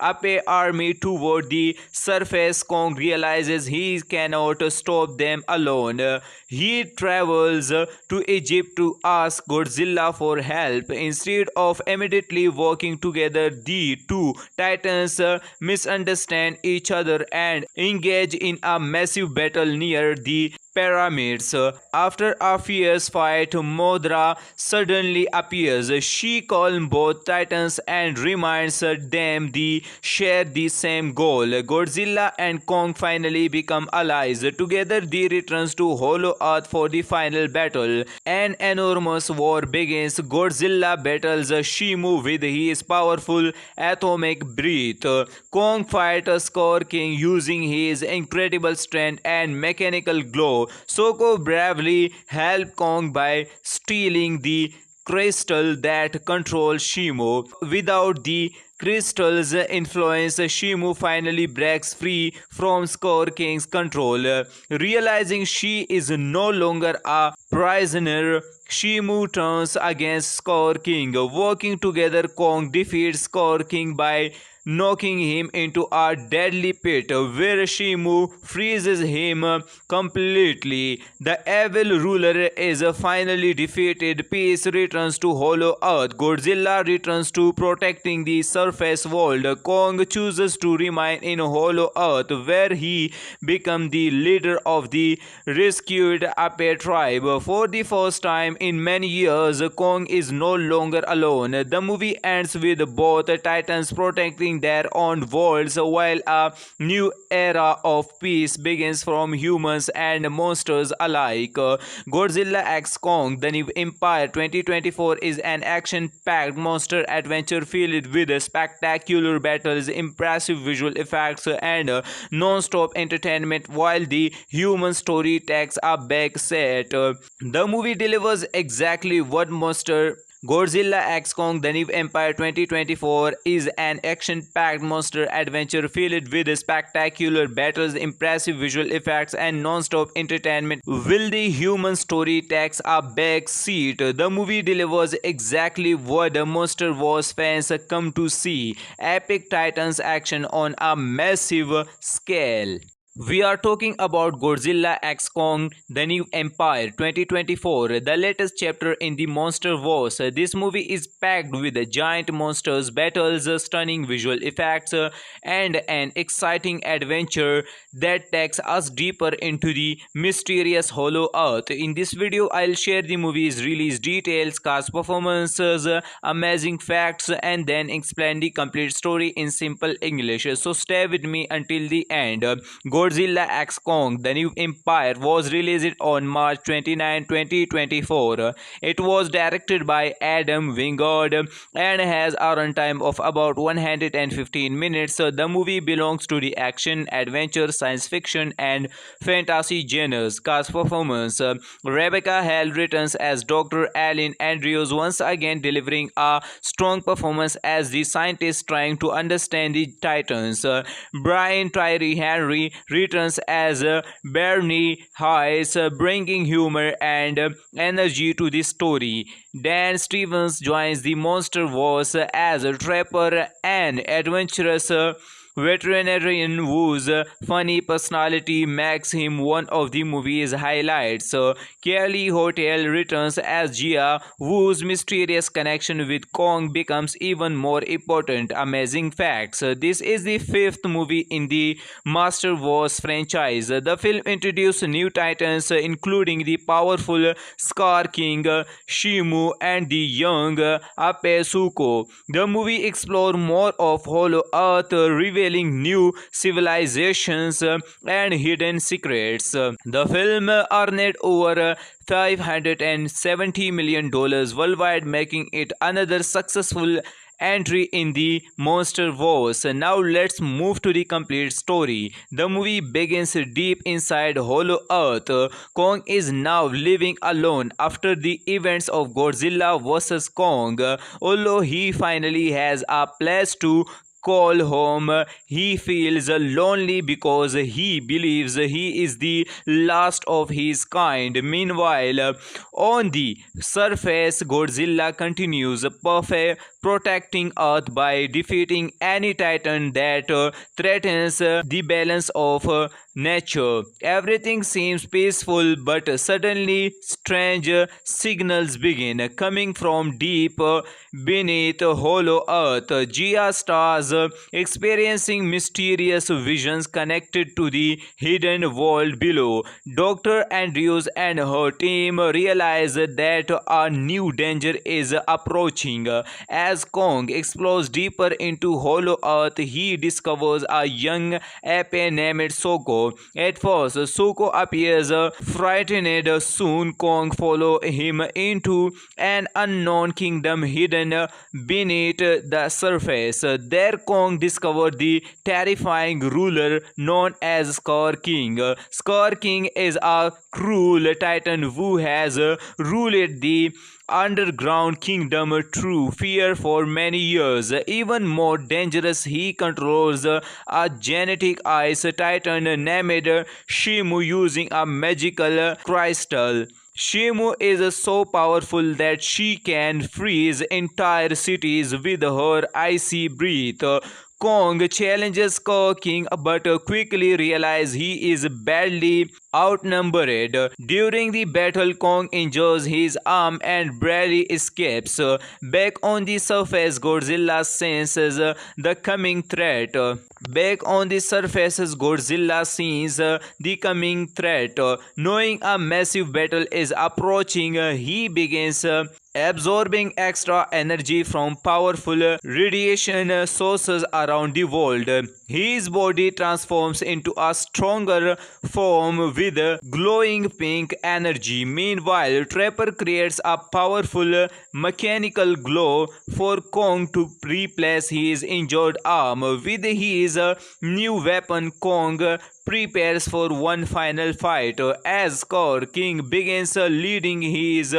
Ape army toward the surface, Kong realizes he cannot stop them alone. He travels to Egypt to ask Godzilla for help. Instead of immediately working together, the two titans misunderstand each other and engage in a massive battle near the pyramids. After a fierce fight, Modra suddenly appears. She calms both titans and reminds them they share the same goal. Godzilla and Kong finally become allies. Together they return to Hollow Earth for the final battle. An enormous war begins. Godzilla battles Shimu with his powerful atomic breath. Kong fights Scar King using his incredible strength and mechanical glow. Soko bravely helps Kong by stealing the crystal that controls Shimu. Without the crystal's influence, Shimu finally breaks free from Scar King's control. Realizing she is no longer a prisoner, Shimu turns against Scar King. Working together, Kong defeats Scar King by knocking him into a deadly pit where Shimu freezes him completely. The evil ruler is finally defeated. Peace returns to Hollow Earth. Godzilla returns to protecting the surface world. Kong chooses to remain in Hollow Earth where he becomes the leader of the rescued Ape tribe. For the first time in many years, Kong is no longer alone. The movie ends with both titans protecting their own worlds while a new era of peace begins from humans and monsters alike. Godzilla x Kong The New Empire 2024 is an action-packed monster adventure filled with spectacular battles, impressive visual effects, and non-stop entertainment while the human story takes a back seat. The movie delivers exactly what monster Godzilla x Kong The New Empire 2024 is an action-packed monster adventure filled with spectacular battles, impressive visual effects, and non-stop entertainment. Will the human story takes a back seat? The movie delivers exactly what the Monster Wars fans come to see: epic titans action on a massive scale. We are talking about Godzilla x Kong The New Empire 2024, the latest chapter in the Monster Wars. This movie is packed with giant monsters, battles, stunning visual effects, and an exciting adventure that takes us deeper into the mysterious Hollow Earth. In this video, I'll share the movie's release details, cast performances, amazing facts, and then explain the complete story in simple English. So stay with me until the end. Godzilla x Kong The New Empire was released on March 29, 2024. It was directed by Adam Wingard and has a runtime of about 115 minutes. The movie belongs to the action, adventure, science fiction, and fantasy genres. Cast performance: Rebecca Hall returns as Dr. Alan Andrews, once again delivering a strong performance as the scientist trying to understand the Titans. Brian Tyree Henry returns as Bernie Hayes, bringing humor and energy to the story. Dan Stevens joins the Monster Wars as a trapper and adventurous veterinarian whose funny personality makes him one of the movie's highlights. Kelly Hotel returns as Gia, whose mysterious connection with Kong becomes even more important. Amazing facts: this is the fifth movie in the Master Wars franchise. The film introduced new titans, including the powerful Scar King, Shimu, and the young Ape Suko. The movie explored more of Hollow Earth, revealing new civilizations and hidden secrets. The film earned over $570 million worldwide, making it another successful entry in the Monster Wars. Now let's move to the complete story. The movie begins deep inside Hollow Earth. Kong is now living alone after the events of Godzilla vs. Kong. Although he finally has a place to call home, he feels lonely because he believes he is the last of his kind. Meanwhile, on the surface, Godzilla continues protecting Earth by defeating any titan that threatens the balance of nature. Everything seems peaceful, but suddenly strange signals begin coming from deep beneath Hollow Earth. Gia starts experiencing mysterious visions connected to the hidden world below. Dr. Andrews and her team realize that a new danger is approaching. As Kong explores deeper into Hollow Earth, he discovers a young ape named Soko. At first, Soko appears frightened. Soon, Kong follows him into an unknown kingdom hidden beneath the surface. There, Kong discovered the terrifying ruler known as Scar King. Scar King is a cruel titan who has ruled the underground kingdom through fear for many years. Even more dangerous, he controls a genetic ice titan named Shimu using a magical crystal. Shimu is so powerful that she can freeze entire cities with her icy breath. Kong challenges Skull King but quickly realizes he is badly outnumbered. During the battle, Kong injures his arm and barely escapes. Back on the surface, Godzilla senses the coming threat. Back on the surface, Godzilla sees the coming threat. Knowing a massive battle is approaching, he begins absorbing extra energy from powerful radiation sources around the world. His body transforms into a stronger form with glowing pink energy. Meanwhile, Trapper creates a powerful mechanical glow for Kong to replace his injured arm. With his new weapon, Kong prepares for one final fight as Skull King begins leading his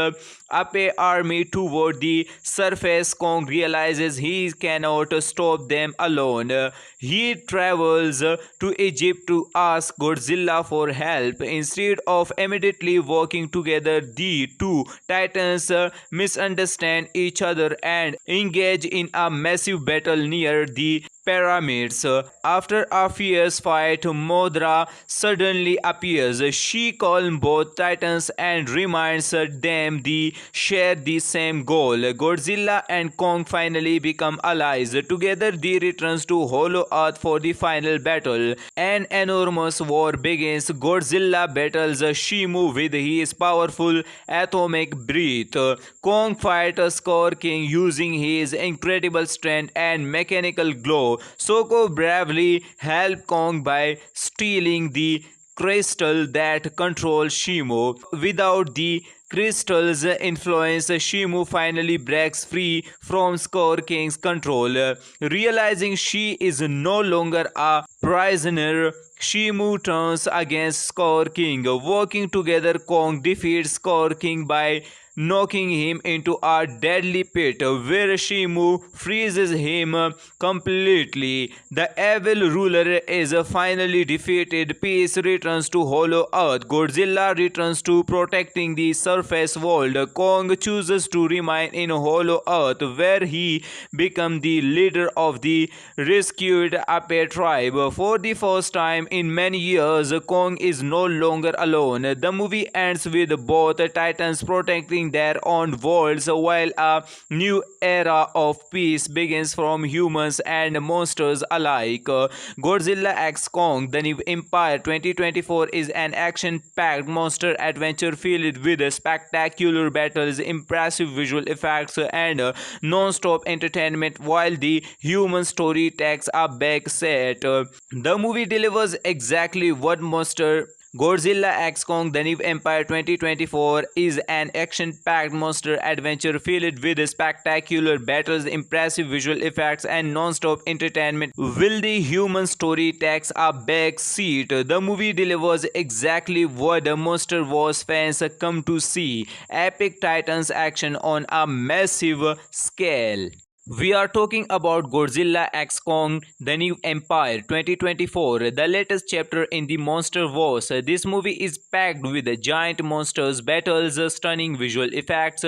Ape army toward the surface. Kong realizes he cannot stop them alone. He travels to Egypt to ask Godzilla for help. Instead of immediately working together, the two titans misunderstand each other and engage in a massive battle near the pyramids. After a fierce fight, Modra suddenly appears. She calms both titans and reminds them they share the same goal. Godzilla and Kong finally become allies. Together they return to Hollow Earth for the final battle. An enormous war begins. Godzilla battles Shimu with his powerful atomic breath. Kong fights Skull King using his incredible strength and mechanical glow. Soko bravely helps Kong by stealing the crystal that controls Shimu. Without the crystal's influence, Shimu finally breaks free from Skull King's control. Realizing she is no longer a prisoner, Shimu turns against Skull King. Working together, Kong defeats Skull King by knocking him into a deadly pit where Shimu freezes him completely. The evil ruler is finally defeated. Peace returns to Hollow Earth. Godzilla returns to protecting the surface world. Kong chooses to remain in Hollow Earth where he becomes the leader of the rescued Ape tribe. For the first time in many years, Kong is no longer alone. The movie ends with both titans protecting their own worlds while a new era of peace begins from humans and monsters alike. Godzilla x Kong: The New Empire 2024 is an action-packed monster adventure filled with spectacular battles, impressive visual effects, and non-stop entertainment while the human story takes a back seat. The movie delivers exactly what monster Godzilla x Kong: The New Empire 2024 is an action-packed monster adventure filled with spectacular battles, impressive visual effects, and non-stop entertainment. Will the human story takes a back seat? The movie delivers exactly what the Monster Wars fans come to see: epic titans action on a massive scale. We are talking about Godzilla x Kong: The New Empire 2024, the latest chapter in the Monster Wars. This movie is packed with giant monsters, battles, stunning visual effects,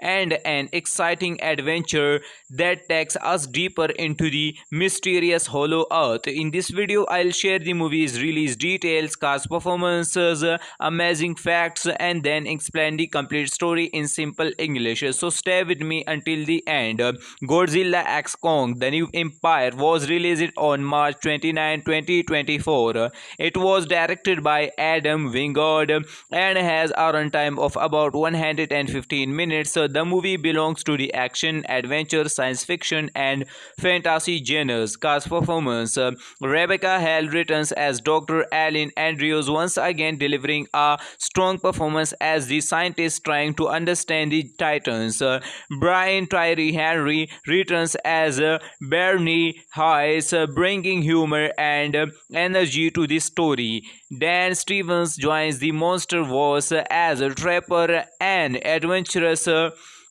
and an exciting adventure that takes us deeper into the mysterious Hollow Earth. In this video, I'll share the movie's release details, cast performances, amazing facts, and then explain the complete story in simple English. So stay with me until the end. Godzilla x Kong: The New Empire was released on March 29, 2024. It was directed by Adam Wingard and has a runtime of about 115 minutes. The movie belongs to the action, adventure, science fiction, and fantasy genres. Cast performance: Rebecca Hall returns as Dr. Alan Andrews, once again delivering a strong performance as the scientist trying to understand the Titans. Brian Tyree Henry returns as Bernie Hayes, bringing humor and energy to the story. Dan Stevens joins the Monster Wars as Trapper, an adventurous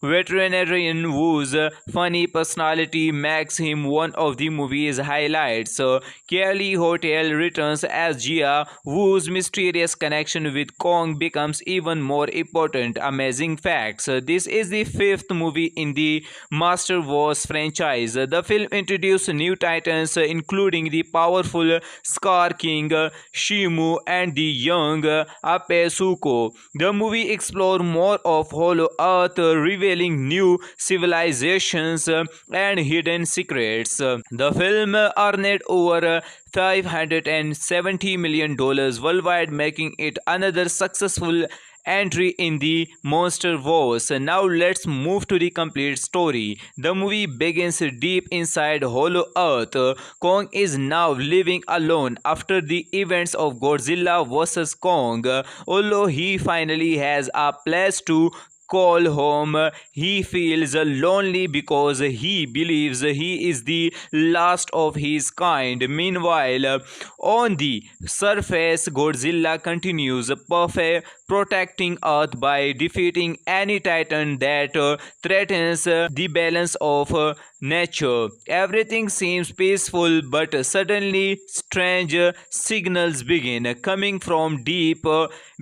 veterinarian whose funny personality makes him one of the movie's highlights. Kelly Hotel returns as Jia, whose mysterious connection with Kong becomes even more important. Amazing facts. This is the fifth movie in the Master Wars franchise. The film introduced new titans, including the powerful Scar King, Shimu, and the young Ape Suko. The movie explored more of Hollow Earth, revealing new civilizations and hidden secrets. The film earned over $570 million worldwide, making it another successful entry in the Monster Wars. Now let's move to the complete story. The movie begins deep inside Hollow Earth. Kong is now living alone after the events of Godzilla vs. Kong. Although he finally has a place to call home, he feels lonely because he believes he is the last of his kind. Meanwhile, on the surface, Godzilla continues protecting Earth by defeating any titan that threatens the balance of nature. Everything seems peaceful, but suddenly strange signals begin coming from deep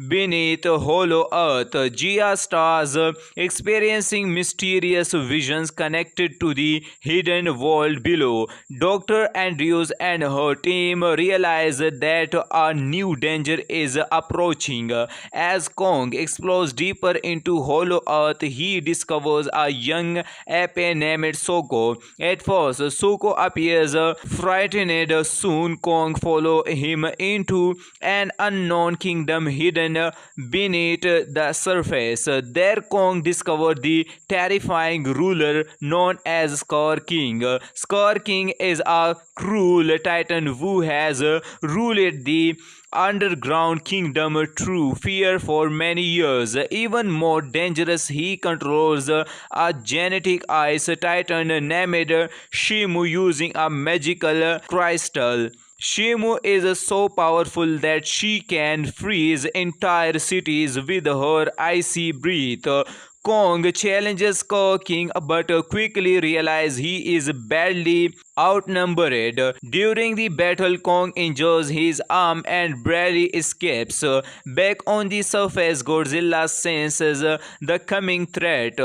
beneath Hollow Earth. Jia starts experiencing mysterious visions connected to the hidden world below. Dr. Andrews and her team realize that a new danger is approaching. As Kong explores deeper into Hollow Earth, he discovers a young ape named Soko. At first, Soko appears frightened. Soon, Kong follows him into an unknown kingdom hidden beneath the surface. There, Kong discovered the terrifying ruler known as Scar King. Scar King is a cruel titan who has ruled the underground kingdom through fear for many years. Even more dangerous, he controls a genetic ice titan named Shimu using a magical crystal. Shimu is so powerful that she can freeze entire cities with her icy breath. Kong challenges Scar King but quickly realizes he is badly outnumbered. During the battle, Kong injures his arm and barely escapes. Back on the surface, Godzilla senses the coming threat.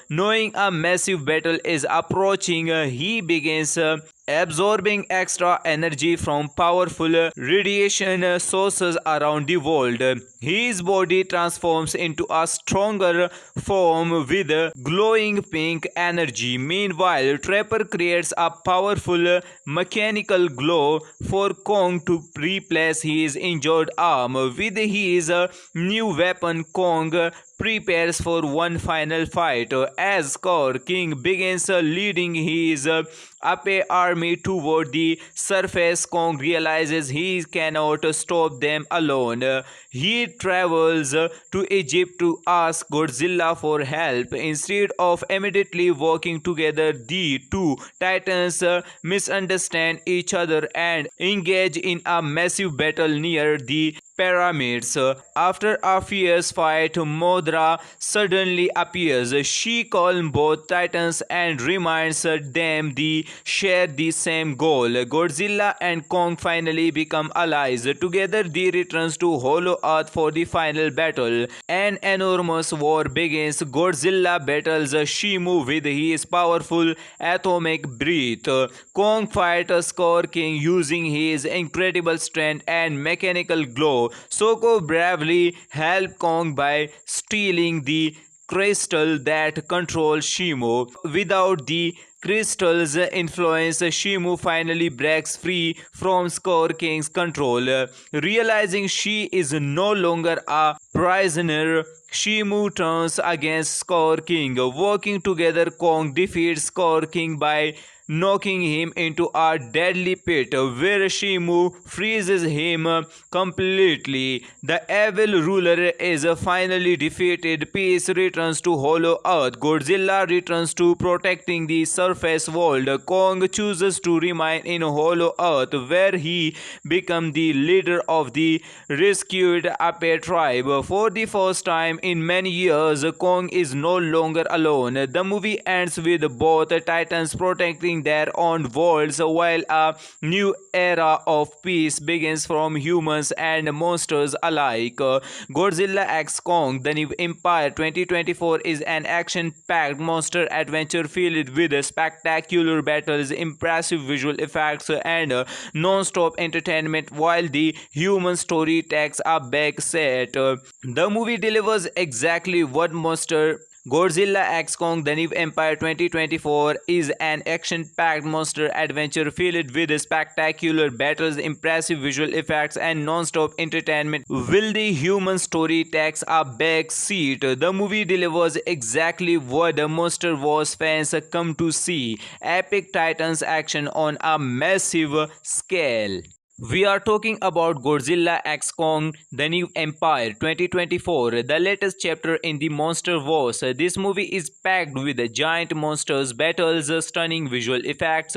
Knowing a massive battle is approaching, he begins absorbing extra energy from powerful radiation sources around the world. His body transforms into a stronger form with glowing pink energy. Meanwhile, Trapper creates a powerful mechanical glow for Kong to replace his injured arm. With his new weapon, Kong prepares for one final fight. As Scar King begins leading his Ape army toward the surface, Kong realizes he cannot stop them alone. He travels to Egypt to ask Godzilla for help. Instead of immediately working together, the two titans misunderstand each other and engage in a massive battle near the pyramids. After a fierce fight, Modra suddenly appears. She calms both titans and reminds them they share the same goal. Godzilla and Kong finally become allies. Together they return to Hollow Earth for the final battle. An enormous war begins. Godzilla battles Shimu with his powerful atomic breath. Kong fights Scar King using his incredible strength and mechanical glow. Soko bravely helps Kong by stealing the crystal that controls Shimu. Without the crystal's influence, Shimu finally breaks free from Scar King's control. Realizing she is no longer a prisoner, Shimu turns against Scar King. Working together, Kong defeats Scar King by knocking him into a deadly pit where Shimu freezes him completely. The evil ruler is finally defeated. Peace returns to Hollow Earth. Godzilla returns to protecting the surface world. Kong chooses to remain in Hollow Earth where he becomes the leader of the rescued Ape tribe. For the first time in many years, Kong is no longer alone. The movie ends with both titans protecting their own worlds while a new era of peace begins from humans and monsters alike. Godzilla x Kong The New Empire 2024 is an action-packed monster adventure filled with spectacular battles, impressive visual effects, and non-stop entertainment while the human story takes a back seat. The movie delivers exactly what monster Godzilla x Kong The New Empire 2024 is an action-packed monster adventure filled with spectacular battles, impressive visual effects, and non-stop entertainment. Will the human story takes a back seat? The movie delivers exactly what the Monster Wars fans come to see: epic titans action on a massive scale. We are talking about Godzilla x Kong The New Empire 2024, the latest chapter in the Monster Wars. This movie is packed with giant monsters, battles, stunning visual effects,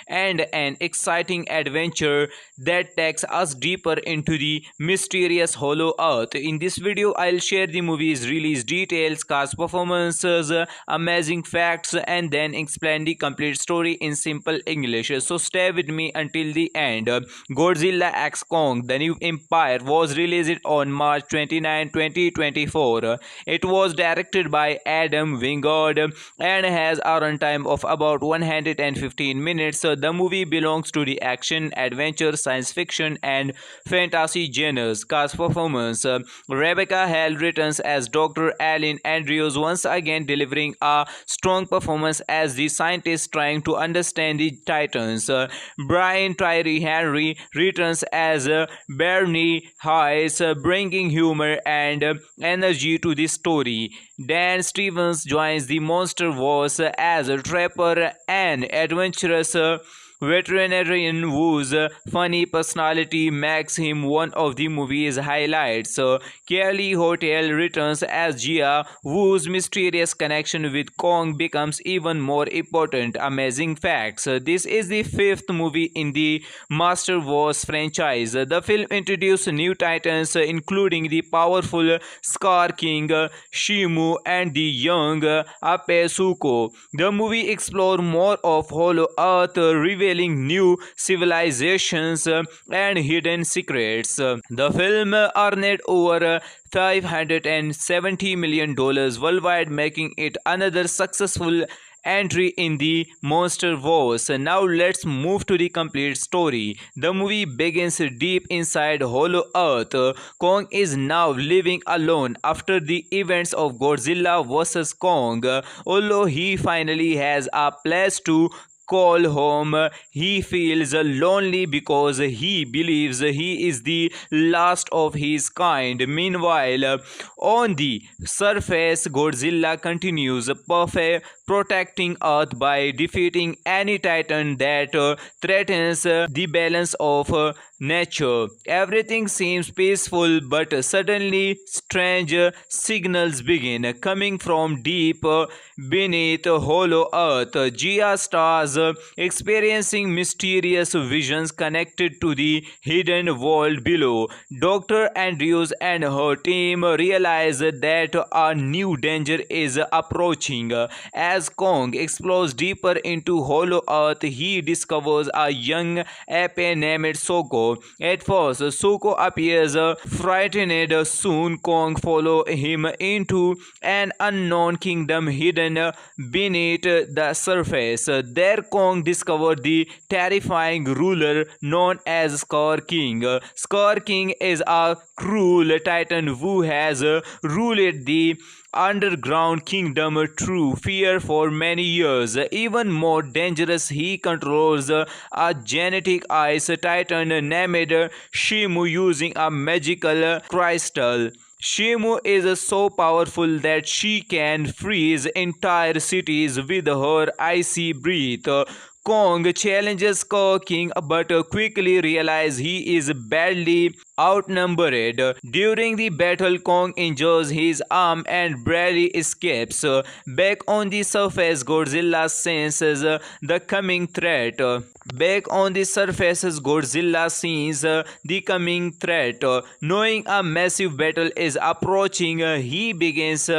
and an exciting adventure that takes us deeper into the mysterious Hollow Earth. In this video, I'll share the movie's release details, cast performances, amazing facts, and then explain the complete story in simple English. So stay with me until the end. Godzilla x Kong The New Empire was released on March 29, 2024. It was directed by Adam Wingard and has a runtime of about 115 minutes. The movie belongs to the action, adventure, science fiction, and fantasy genres. Cast performance: Rebecca Hall returns as Dr. Alan Andrews, once again delivering a strong performance as the scientist trying to understand the Titans. Brian Tyree Henry returns as Bernie Hayes, bringing humor and energy to the story. Dan Stevens joins the Monster Wars as a trapper and adventurous veterinarian whose funny personality makes him one of the movie's highlights. Kelly Hotel returns as Gia, whose mysterious connection with Kong becomes even more important. Amazing facts: this is the fifth movie in the Master Wars franchise. The film introduced new titans, including the powerful Scar King, Shimu, and the young Ape Suko. The movie explored more of Hollow Earth, revealing new civilizations and hidden secrets. The film earned over $570 million worldwide, making it another successful entry in the Monster Wars. Now let's move to the complete story. The movie begins deep inside Hollow Earth. Kong is now living alone after the events of Godzilla vs. Kong. Although he finally has a place to call home, he feels lonely because he believes he is the last of his kind. Meanwhile, on the surface, Godzilla continues protecting Earth by defeating any titan that threatens the balance of nature. Everything seems peaceful, but suddenly strange signals begin coming from deep beneath Hollow Earth. Gia starts experiencing mysterious visions connected to the hidden world below. Dr. Andrews and her team realize that a new danger is approaching. As Kong explores deeper into Hollow Earth, he discovers a young ape named Soko. At first, Soko appears frightened. Soon, Kong follows him into an unknown kingdom hidden beneath the surface. There, Kong discovered the terrifying ruler known as Scar King. Scar King is a cruel titan who has ruled the underground kingdom through fear for many years. Even more dangerous, he controls a genetic ice titan named Shimu using a magical crystal. Shimu is so powerful that she can freeze entire cities with her icy breath. Kong challenges Skull King but quickly realizes he is badly outnumbered. During the battle, Kong injures his arm and barely escapes. Back on the surface, Godzilla senses the coming threat. Back on the surface, Godzilla sees the coming threat. Knowing a massive battle is approaching, he begins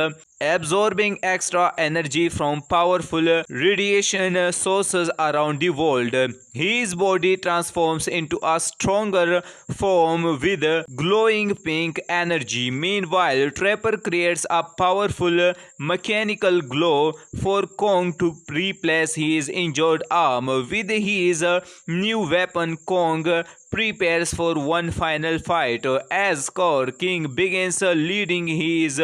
absorbing extra energy from powerful radiation sources around the world. His body transforms into a stronger form with glowing pink energy. Meanwhile, Trapper creates a powerful mechanical glow for Kong to replace his injured arm. With his new weapon, Kong prepares for one final fight as Skull King begins leading his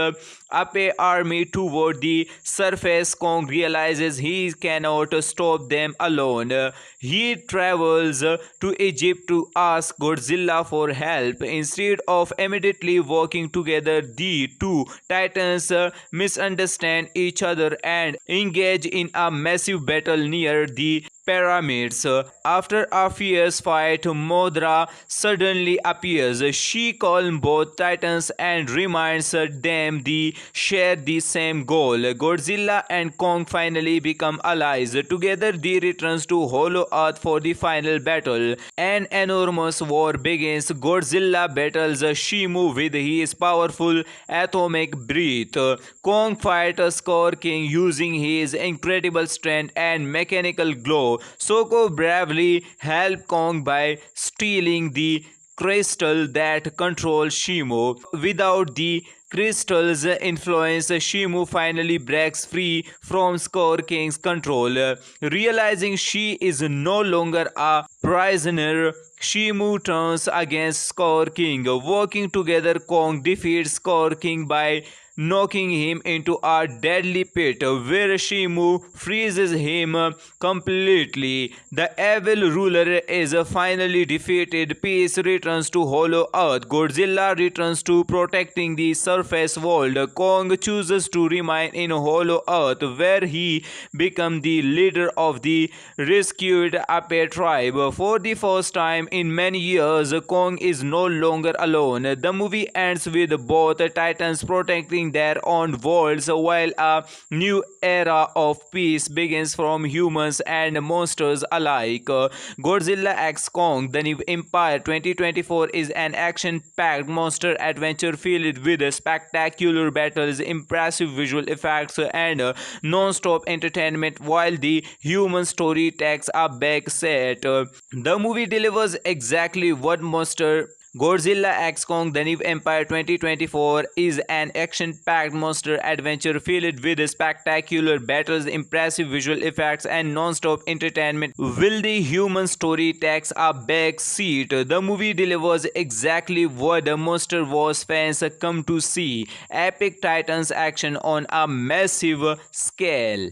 Ape army toward the surface. Kong realizes he cannot stop them alone. He travels to Egypt to ask Godzilla for help. Instead of immediately working together, the two titans misunderstand each other and engage in a massive battle near the pyramids. After a fierce fight, Modra suddenly appears. She calms both titans and reminds them they share the same goal. Godzilla and Kong finally become allies. Together they return to Hollow Earth for the final battle. An enormous war begins. Godzilla battles Shimu with his powerful atomic breath. Kong fights Skull King using his incredible strength and mechanical glow. Soko bravely helps Kong by stealing the crystal that controls Shimu. Without the crystal's influence, Shimu finally breaks free from Skull King's control. Realizing she is no longer a prisoner, Shimu turns against Skull King. Working together, Kong defeats Skull King by knocking him into a deadly pit where Shimu freezes him completely. The evil ruler is finally defeated. Peace returns to Hollow Earth. Godzilla returns to protecting the surface world. Kong chooses to remain in Hollow Earth where he becomes the leader of the rescued Ape tribe. For the first time in many years, Kong is no longer alone. The movie ends with both titans protecting their own worlds while a new era of peace begins from humans and monsters alike. Godzilla x Kong: The New Empire 2024 is an action-packed monster adventure filled with spectacular battles, impressive visual effects, and non-stop entertainment while the human story takes a back seat. The movie delivers exactly what monster Godzilla x Kong: The New Empire 2024 is an action-packed monster adventure filled with spectacular battles, impressive visual effects, and non-stop entertainment. Will the human story takes a back seat? The movie delivers exactly what the Monster Wars fans come to see: epic titans action on a massive scale.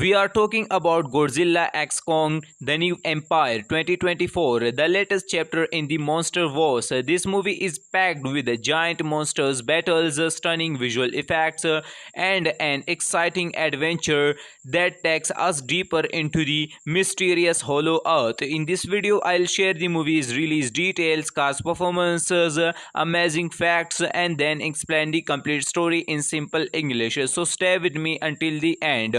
We are talking about Godzilla x Kong: The New Empire 2024, the latest chapter in the Monster Wars. This movie is packed with giant monsters, battles, stunning visual effects, and an exciting adventure that takes us deeper into the mysterious Hollow Earth. In this video, I'll share the movie's release details, cast performances, amazing facts, and then explain the complete story in simple English. So stay with me until the end.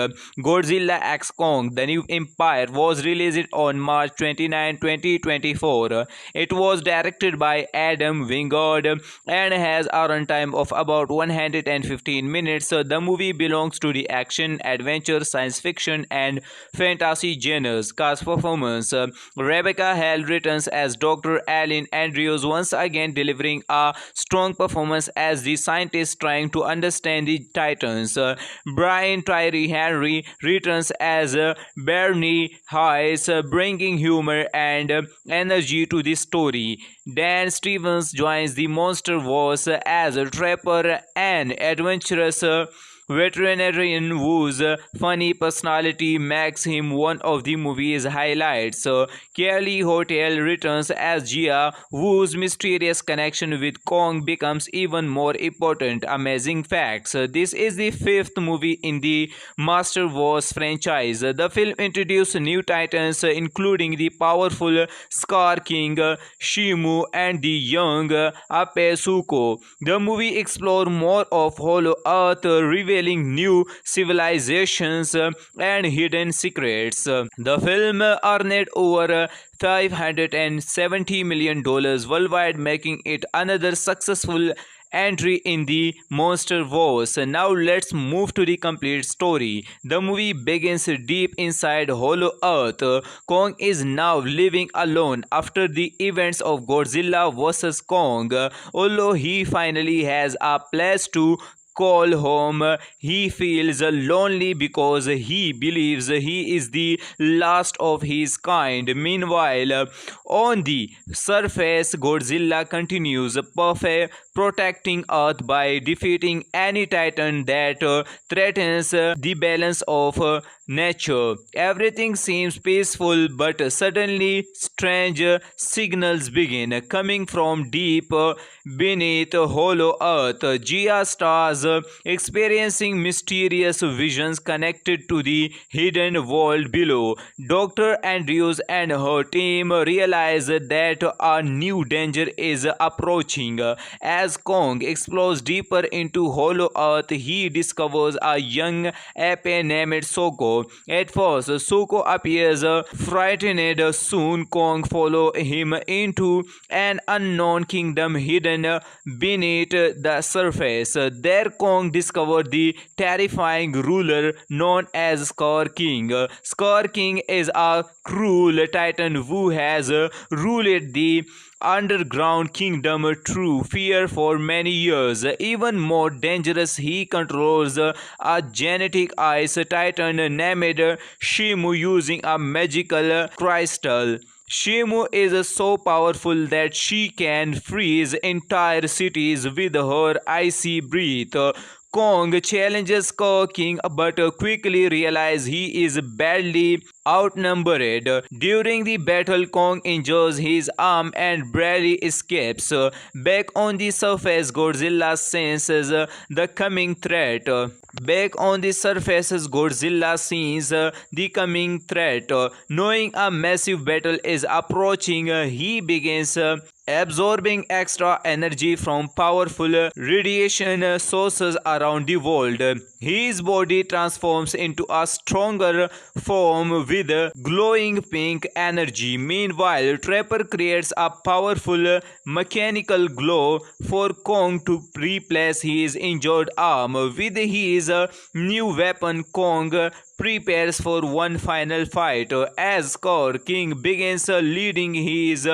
Godzilla x Kong: The New Empire was released on March 29, 2024. It was directed by Adam Wingard and has a runtime of about 115 minutes. The movie belongs to the action, adventure, science fiction, and fantasy genres. Cast performance: Rebecca Hall returns as Dr. Alan Andrews, once again delivering a strong performance as the scientist trying to understand the Titans. Brian Tyree Henry returns as Bernie Hayes, bringing humor and energy to the story. Dan Stevens joins the Monster Wars as Trapper, an adventurous veterinarian whose funny personality makes him one of the movie's highlights. Kelly Hotel returns as Jia, whose mysterious connection with Kong becomes even more important. Amazing facts. This is the fifth movie in the Master Wars franchise. The film introduced new titans, including the powerful Scar King, Shimu, and the young Ape Suko. The movie explored more of Hollow Earth, revealing new civilizations and hidden secrets. The film earned over $570 million worldwide, making it another successful entry in the Monster Wars. Now let's move to the complete story. The movie begins deep inside Hollow Earth. Kong is now living alone after the events of Godzilla vs. Kong. Although he finally has a place to call home, he feels lonely because he believes he is the last of his kind. Meanwhile, on the surface, Godzilla continues protecting Earth by defeating any titan that threatens the balance of nature. Everything seems peaceful, but suddenly strange signals begin coming from deep beneath Hollow Earth. Gia starts experiencing mysterious visions connected to the hidden world below. Dr. Andrews and her team realize that a new danger is approaching. As Kong explores deeper into Hollow Earth, he discovers a young ape named Soko. At first, Soko appears frightened. Soon, Kong follows him into an unknown kingdom hidden beneath the surface. There, Kong discovered the terrifying ruler known as Scar King. Scar King is a cruel titan who has ruled the underground kingdom through fear for many years. Even more dangerous, he controls a genetic ice titan named Shimu using a magical crystal. Shimu is so powerful that she can freeze entire cities with her icy breath. Kong challenges Scar King but quickly realizes he is badly outnumbered. During the battle, Kong injures his arm and barely escapes. Back on the surface, Godzilla senses the coming threat. Godzilla sees the coming threat. Knowing a massive battle is approaching, he begins absorbing extra energy from powerful radiation sources around the world. His body transforms into a stronger form with glowing pink energy. Meanwhile, Trapper creates a powerful mechanical glow for Kong to replace his injured arm. With his new weapon, Kong prepares for one final fight. As Scar King begins leading his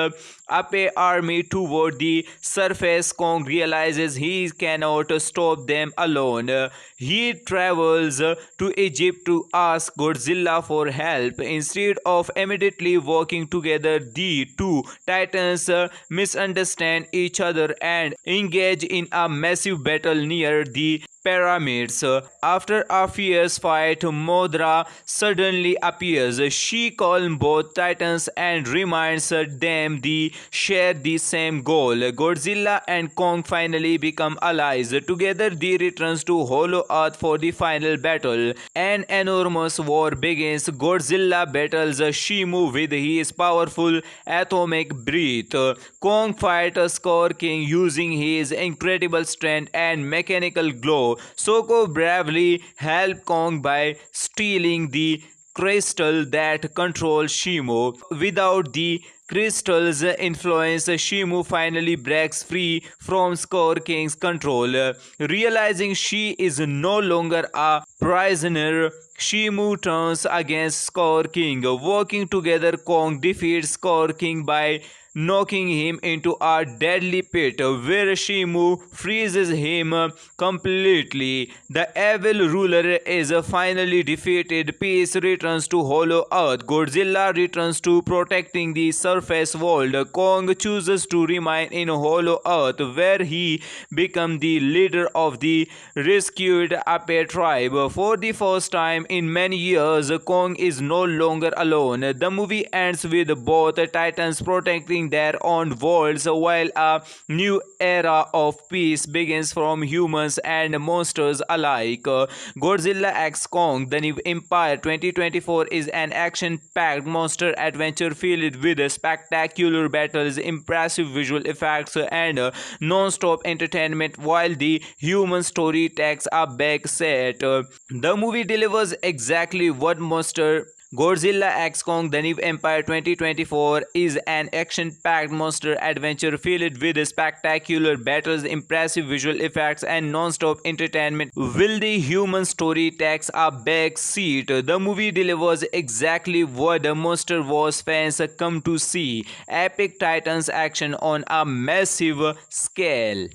Ape army toward the surface, Kong realizes he cannot stop them alone. He travels to Egypt to ask Godzilla for help. Instead of immediately working together, the two titans misunderstand each other and engage in a massive battle near the pyramids. After a fierce fight, Modra suddenly appears. She calms both titans and reminds them they share the same goal. Godzilla and Kong finally become allies. Together they return to Hollow Earth for the final battle. An enormous war begins. Godzilla battles Shimu with his powerful atomic breath. Kong fights Scar King using his incredible strength and mechanical glow. Soko bravely helps Kong by stealing the crystal that controls Shimu. Without the crystal's influence, Shimu finally breaks free from Scar King's control. Realizing she is no longer a prisoner, Shimu turns against Scar King. Working together, Kong defeats Scar King by knocking him into a deadly pit where Shimu freezes him completely. The evil ruler is finally defeated. Peace returns to Hollow Earth. Godzilla returns to protecting the surface world. Kong chooses to remain in Hollow Earth, where he becomes the leader of the rescued Ape tribe. For the first time in many years, Kong is no longer alone. The movie ends with both titans protecting their own worlds, while a new era of peace begins from humans and monsters alike. Godzilla x Kong: The New Empire 2024 is an action-packed monster adventure filled with spectacular battles, impressive visual effects, and non-stop entertainment, while the human story takes a back seat. The movie delivers exactly what monster Godzilla x Kong: The New Empire 2024 is an action-packed monster adventure filled with spectacular battles, impressive visual effects, and non-stop entertainment. Will the human story takes a back seat? The movie delivers exactly what the Monster Wars fans come to see: epic titans action on a massive scale.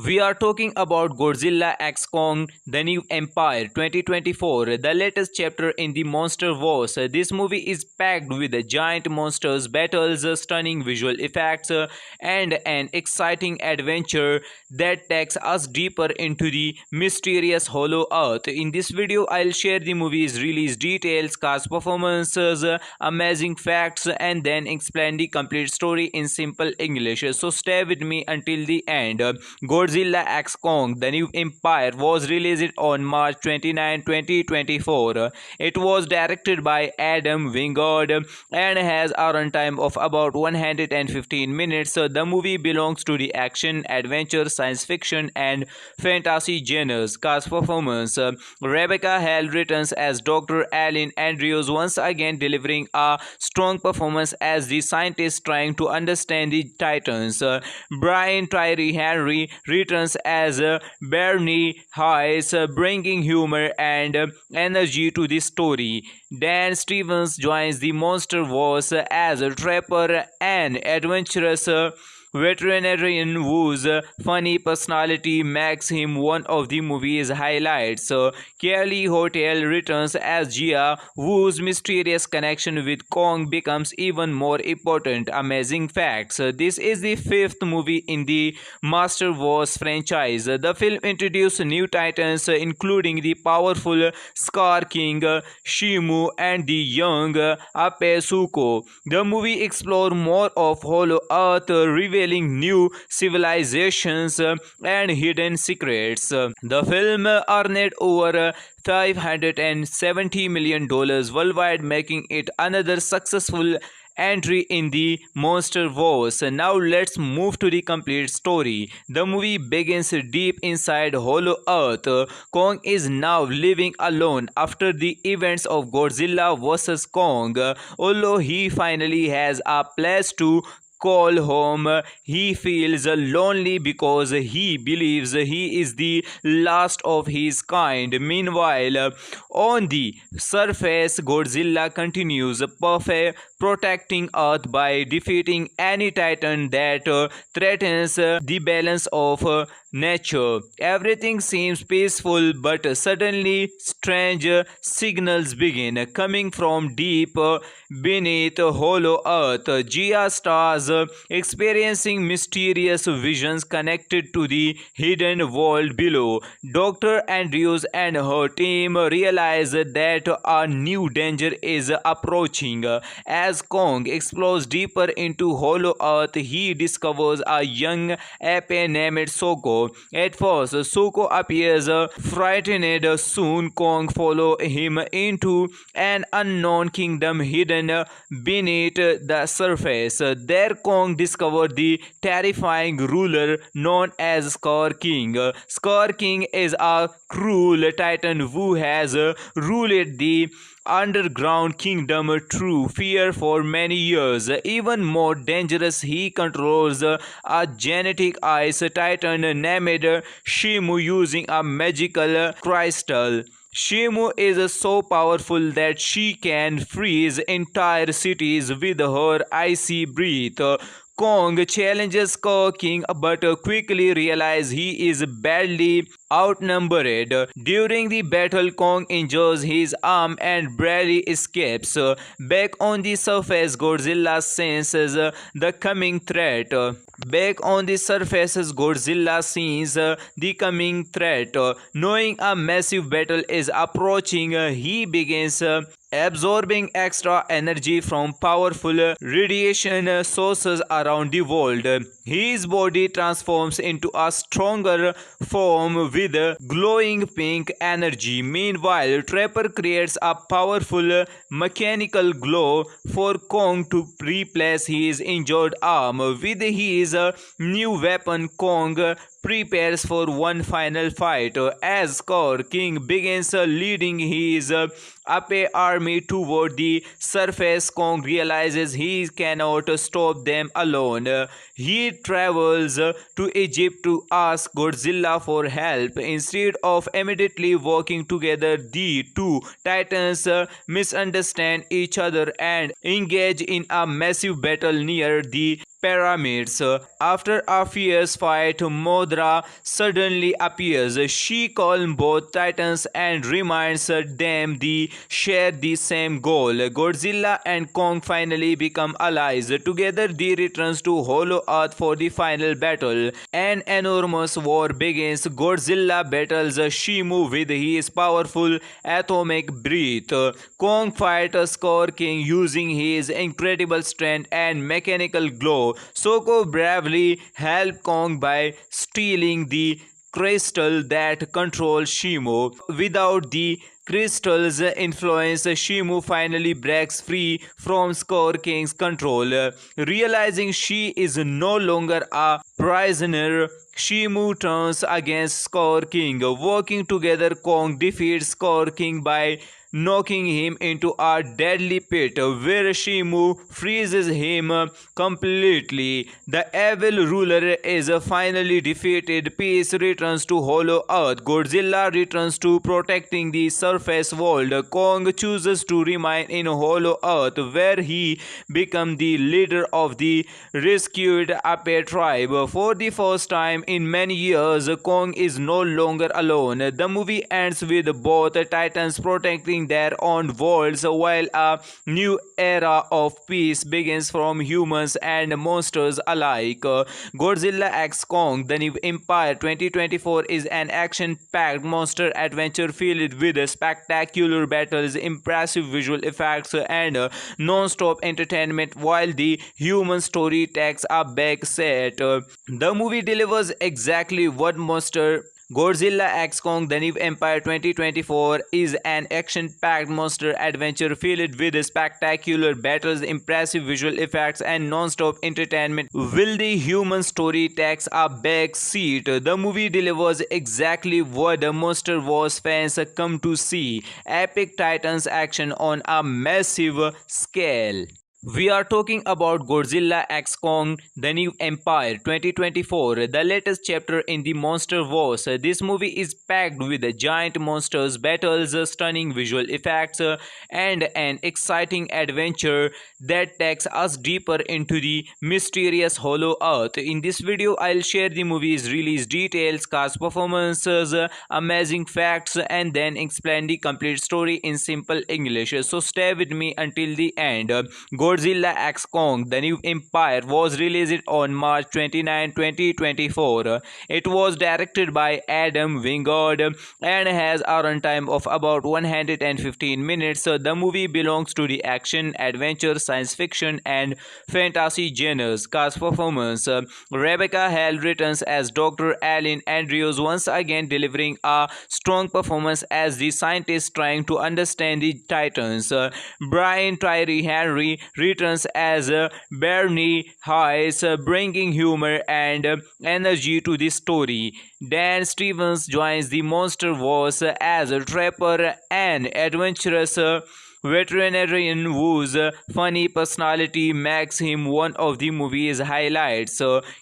We are talking about Godzilla x Kong: The New Empire 2024, the latest chapter in the Monster Wars. This movie is packed with giant monsters, battles, stunning visual effects, and an exciting adventure that takes us deeper into the mysterious Hollow Earth. In this video, I'll share the movie's release details, cast performances, amazing facts, and then explain the complete story in simple English. So stay with me until the end. Godzilla x Kong: The New Empire was released on March 29, 2024. It was directed by Adam Wingard and has a runtime of about 115 minutes. The movie belongs to the action, adventure, science fiction, and fantasy genres. Cast performance: Rebecca Hall returns as Dr. Alan Andrews, once again delivering a strong performance as the scientist trying to understand the Titans. Brian Tyree Henry returns as Bernie Hayes, bringing humor and energy to the story. Dan Stevens joins the Monster Wars as a trapper and adventurous veterinarian whose funny personality makes him one of the movie's highlights. Kelly Hotel returns as Gia, whose mysterious connection with Kong becomes even more important. Amazing facts: this is the fifth movie in the Master Wars franchise. The film introduced new titans, including the powerful Scar King, Shimu, and the young Ape Suko. The movie explored more of Hollow Earth, revealing new civilizations and hidden secrets. The film earned over $570 million worldwide, making it another successful entry in the Monster Wars. Now let's move to the complete story. The movie begins deep inside Hollow Earth. Kong is now living alone after the events of Godzilla vs. Kong. Although he finally has a place to call home, he feels lonely because he believes he is the last of his kind. Meanwhile, on the surface, Godzilla continues protecting Earth by defeating any titan that threatens the balance of nature. Everything seems peaceful, but suddenly strange signals begin coming from deep beneath Hollow Earth. Gia starts experiencing mysterious visions connected to the hidden world below. Dr. Andrews and her team realize that a new danger is approaching. As Kong explores deeper into Hollow Earth, he discovers a young ape named Soko. At first, Soko appears frightened. Soon, Kong follows him into an unknown kingdom hidden beneath the surface. There, Kong discovered the terrifying ruler known as Scar King. Scar King is a cruel titan who has ruled the underground kingdom through fear for many years. Even more dangerous, he controls a genetic ice titan named Shimu using a magical crystal. Shimu is so powerful that she can freeze entire cities with her icy breath. Kong challenges King but quickly realizes he is badly outnumbered. During the battle, Kong injures his arm and barely escapes. Back on the surface, Godzilla senses the coming threat. Back on the surface, Godzilla sees the coming threat. Knowing a massive battle is approaching, he begins absorbing extra energy from powerful radiation sources around the world. His body transforms into a stronger form with glowing pink energy. Meanwhile, Trapper creates a powerful mechanical glow for Kong to replace his injured arm. With his new weapon, Kong prepares for one final fight as King begins leading his Ape army toward the surface. Kong realizes he cannot stop them alone. He travels to Egypt to ask Godzilla for help. Instead of immediately working together, the two titans misunderstand each other and engage in a massive battle near the pyramids. After a fierce fight, Modra suddenly appears. She calms both titans and reminds them they share the same goal. Godzilla and Kong finally become allies. Together they return to Hollow Earth for the final battle. An enormous war begins. Godzilla battles Shimu with his powerful atomic breath. Kong fights King using his incredible strength and mechanical glow. Soko bravely helps Kong by stealing the crystal that controls Shimu. Without the crystal's influence, Shimu finally breaks free from King's control. Realizing she is no longer a prisoner, Shimu turns against King. Working together, Kong defeats King by knocking him into a deadly pit where Shimu freezes him completely. The evil ruler is finally defeated. Peace returns to Hollow Earth. Godzilla returns to protecting the surface world. Kong chooses to remain in Hollow Earth where he becomes the leader of the rescued Ape tribe. For the first time in many years, Kong is no longer alone. The movie ends with both titans protecting their own worlds while a new era of peace begins from humans and monsters alike. Godzilla x Kong: The New Empire 2024 is an action-packed monster adventure filled with spectacular battles, impressive visual effects, and non-stop entertainment while the human story takes a back seat. The movie delivers exactly what monster Godzilla x Kong: The New Empire 2024 is an action-packed monster adventure filled with spectacular battles, impressive visual effects, and non-stop entertainment. Will the human story takes a back seat? The movie delivers exactly what the Monster Wars fans come to see: epic titans action on a massive scale. We are talking about Godzilla x Kong: The New Empire 2024, the latest chapter in the Monster Wars. This movie is packed with giant monsters, battles, stunning visual effects, and an exciting adventure that takes us deeper into the mysterious Hollow Earth. In this video, I'll share the movie's release details, cast performances, amazing facts, and then explain the complete story in simple English. So stay with me until the end. Godzilla x Kong: The New Empire was released on March 29, 2024. It was directed by Adam Wingard and has a runtime of about 115 minutes. The movie belongs to the action, adventure, science fiction, and fantasy genres. Cast performance: Rebecca Hall returns as Dr. Alan Andrews, once again delivering a strong performance as the scientist trying to understand the Titans. Brian Tyree Henry returns as Bernie Hayes, bringing humor and energy to the story. Dan Stevens joins the Monster Wars as Trapper, an adventurous veterinarian whose funny personality makes him one of the movie's highlights.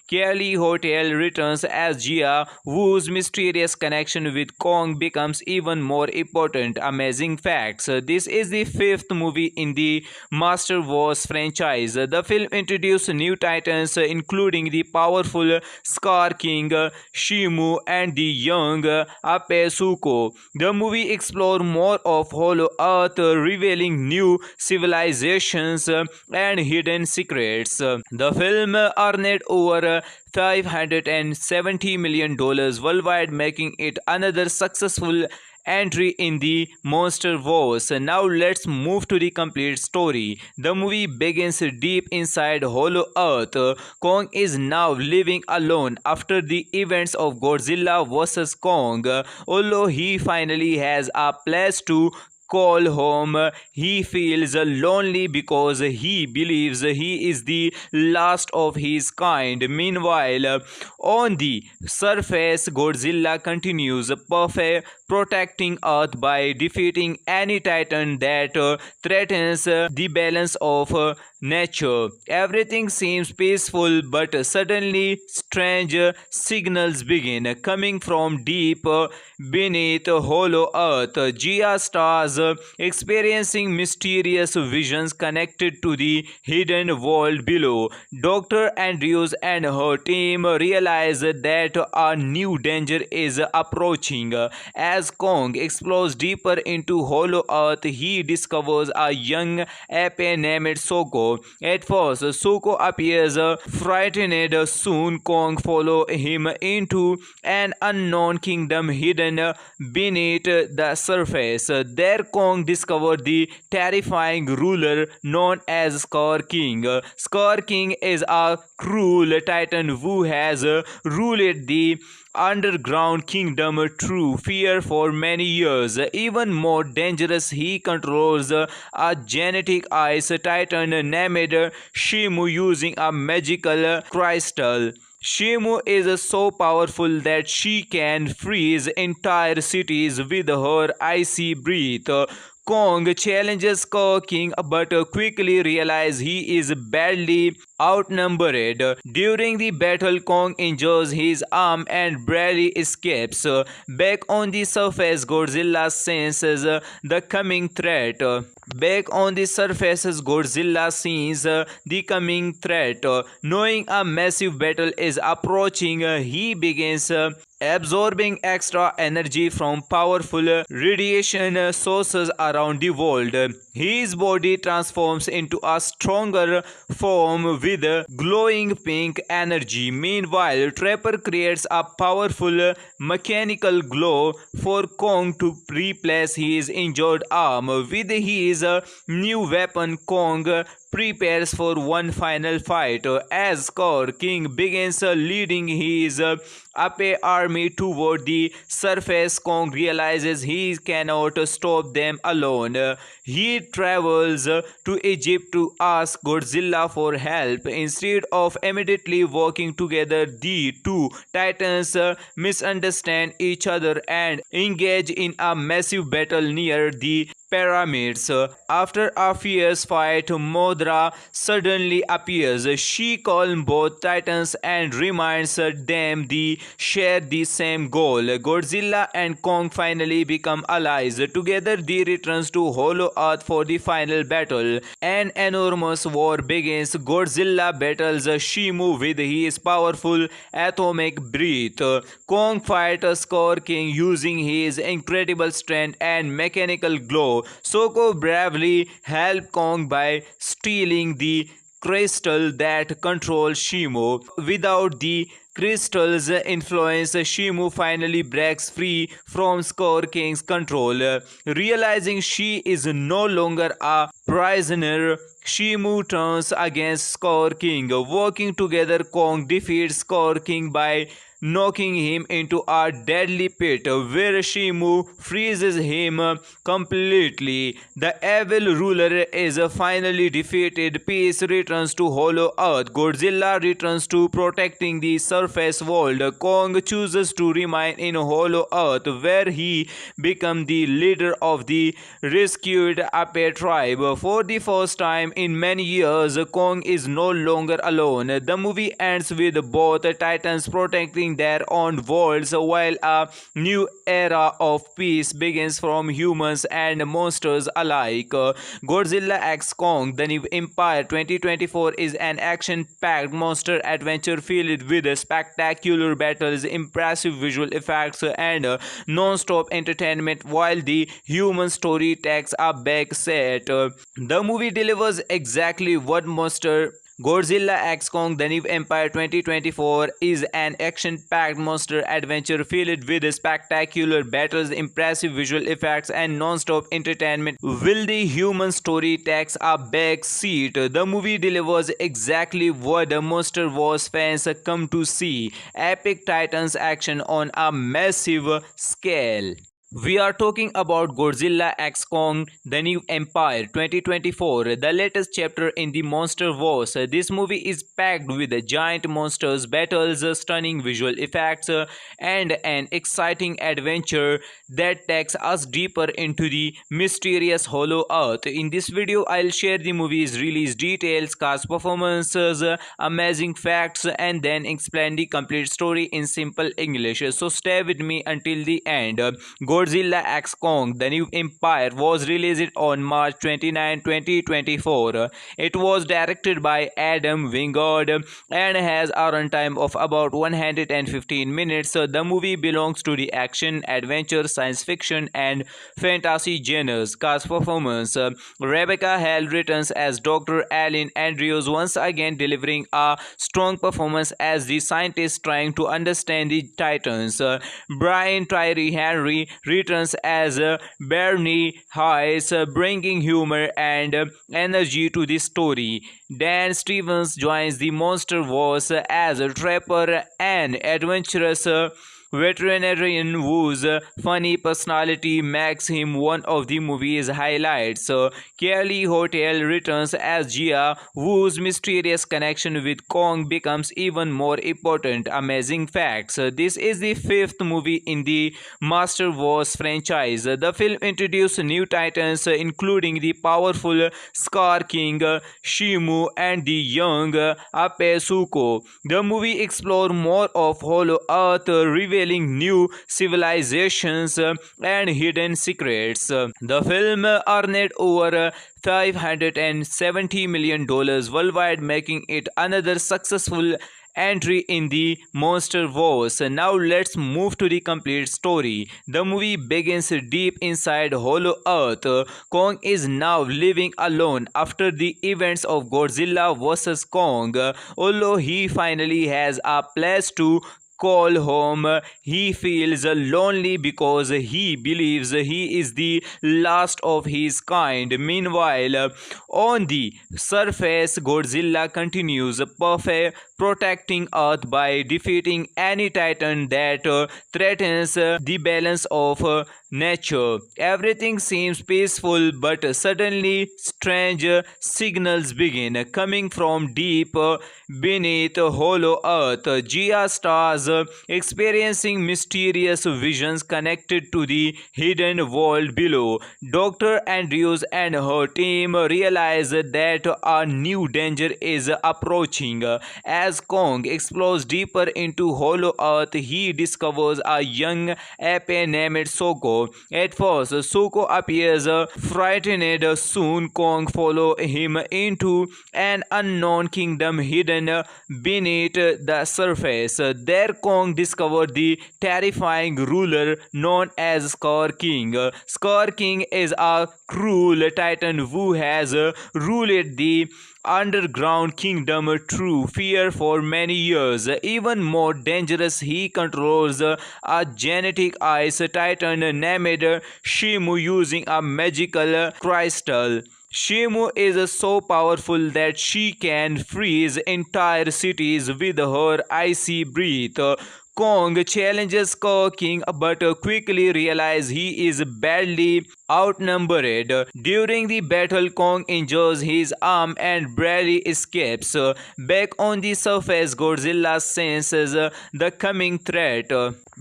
Kelly Hotel returns as Jia, whose mysterious connection with Kong becomes even more important. Amazing facts. This is the fifth movie in the Master Wars franchise. The film introduced new titans, including the powerful Scar King, Shimu, and the young Ape Suko. The movie explored more of Hollow Earth, revealing new civilizations and hidden secrets. The film earned over $570 million worldwide, making it another successful entry in the Monster Wars. Now let's move to the complete story. The movie begins deep inside Hollow Earth. Kong is now living alone after the events of Godzilla vs. Kong. Although he finally has a place to call home, he feels lonely because he believes he is the last of his kind. Meanwhile, on the surface, Godzilla continues protecting Earth by defeating any titan that threatens the balance of nature. Everything seems peaceful, but suddenly strange signals begin coming from deep beneath Hollow Earth. Jia starts experiencing mysterious visions connected to the hidden world below. Dr. Andrews and her team realize that a new danger is approaching. As Kong explores deeper into Hollow Earth, he discovers a young ape named Soko. At first, Soko appears frightened. Soon, Kong follows him into an unknown kingdom hidden beneath the surface. There, Kong discovered the terrifying ruler known as Scar King. Scar King is a cruel titan who has ruled the underground kingdom through fear for many years. Even more dangerous, he controls a genetic ice titan named Shimu using a magical crystal. Shimu is so powerful that she can freeze entire cities with her icy breath. Kong challenges Scar King but quickly realizes he is badly outnumbered. During the battle, Kong injures his arm and barely escapes. Back on the surface, Godzilla senses the coming threat. Knowing a massive battle is approaching, he begins absorbing extra energy from powerful radiation sources around the world. His body transforms into a stronger form with glowing pink energy. Meanwhile, Trapper creates a powerful mechanical glow for Kong to replace his injured arm. With his new weapon, Kong prepares for one final fight. As Scar King begins leading his Ape army toward the surface, Kong realizes he cannot stop them alone. He travels to Egypt to ask Godzilla for help. Instead of immediately working together, the two titans misunderstand each other and engage in a massive battle near the pyramids. After a fierce fight, Modra suddenly appears. She calms both titans and reminds them they share the same goal. Godzilla and Kong finally become allies. Together they return to Hollow Earth for the final battle. An enormous war begins. Godzilla battles Shimu with his powerful atomic breath. Kong fights Scar King using his incredible strength and mechanical glow. Soko bravely helps Kong by stealing the crystal that controls Shimu. Without the crystal's influence, Shimu finally breaks free from Scar King's control. Realizing she is no longer a prisoner, Shimu turns against Scar King. Working together, Kong defeats Scar King by knocking him into a deadly pit where Shimu freezes him completely. The evil ruler is finally defeated. Peace returns to Hollow Earth. Godzilla returns to protecting the surface world. Kong chooses to remain in Hollow Earth, where he becomes the leader of the rescued Ape tribe. For the first time in many years, Kong is no longer alone. The movie ends with both titans protecting their own worlds, while a new era of peace begins from humans and monsters alike. Godzilla x Kong: The New Empire 2024 is an action-packed monster adventure filled with spectacular battles, impressive visual effects, and non-stop entertainment, while the human story takes a back seat. The movie delivers exactly what monster Godzilla x Kong: The New Empire 2024 is an action-packed monster adventure filled with spectacular battles, impressive visual effects, and non-stop entertainment. Will the human story takes a back seat? The movie delivers exactly what the Monster Wars fans come to see: epic titans action on a massive scale. We are talking about Godzilla x Kong: The New Empire 2024, the latest chapter in the Monster Wars. This movie is packed with giant monsters, battles, stunning visual effects, and an exciting adventure that takes us deeper into the mysterious Hollow Earth. In this video, I'll share the movie's release details, cast performances, amazing facts, and then explain the complete story in simple English. So stay with me until the end. Godzilla x Kong: The New Empire was released on March 29, 2024. It was directed by Adam Wingard and has a runtime of about 115 minutes. The movie belongs to the action, adventure, science fiction, and fantasy genres. Cast performance: Rebecca Hall returns as Dr. Alan Andrews, once again delivering a strong performance as the scientist trying to understand the Titans. Brian Tyree Henry returns as Bernie Hayes, bringing humor and energy to the story. Dan Stevens joins the Monster Wars as a trapper and adventurous veterinarian whose funny personality makes him one of the movie's highlights. Kelly Hotel returns as Gia, whose mysterious connection with Kong becomes even more important. Amazing facts: this is the fifth movie in the Master Wars franchise. The film introduced new titans, including the powerful Scar King, Shimu, and the young Ape Suko. The movie explored more of Hollow Earth, revealing new civilizations and hidden secrets. The film earned over $570 million worldwide, making it another successful entry in the Monster Wars. Now let's move to the complete story. The movie begins deep inside Hollow Earth. Kong is now living alone after the events of Godzilla vs. Kong. Although he finally has a place to call home, he feels lonely because he believes he is the last of his kind. Meanwhile, on the surface, Godzilla continues protecting Earth by defeating any titan that threatens the balance of nature. Everything seems peaceful, but suddenly strange signals begin coming from deep beneath Hollow Earth. Gia starts experiencing mysterious visions connected to the hidden world below. Dr. Andrews and her team realize that a new danger is approaching. As Kong explores deeper into Hollow Earth, he discovers a young ape named Soko. At first, Soko appears frightened. Soon, Kong follows him into an unknown kingdom hidden beneath the surface. There, Kong discovered the terrifying ruler known as Scar King. Scar King is a cruel titan who has ruled the underground kingdom through fear for many years. Even more dangerous, he controls a genetic ice titan named Shimu using a magical crystal. Shimu is so powerful that she can freeze entire cities with her icy breath. Kong challenges King but quickly realizes he is badly outnumbered. During the battle, Kong injures his arm and barely escapes. Back on the surface, Godzilla senses the coming threat.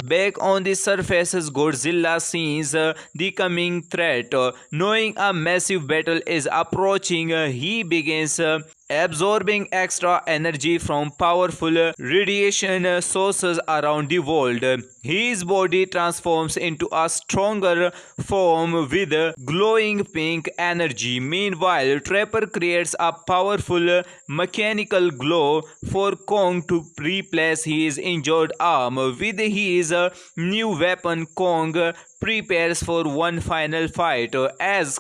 Back on the surface, Godzilla sees the coming threat. Knowing a massive battle is approaching, he begins absorbing extra energy from powerful radiation sources around the world. His body transforms into a stronger form with glowing pink energy. Meanwhile, Trapper creates a powerful mechanical glow for Kong to replace his injured arm. With his new weapon, Kong prepares for one final fight as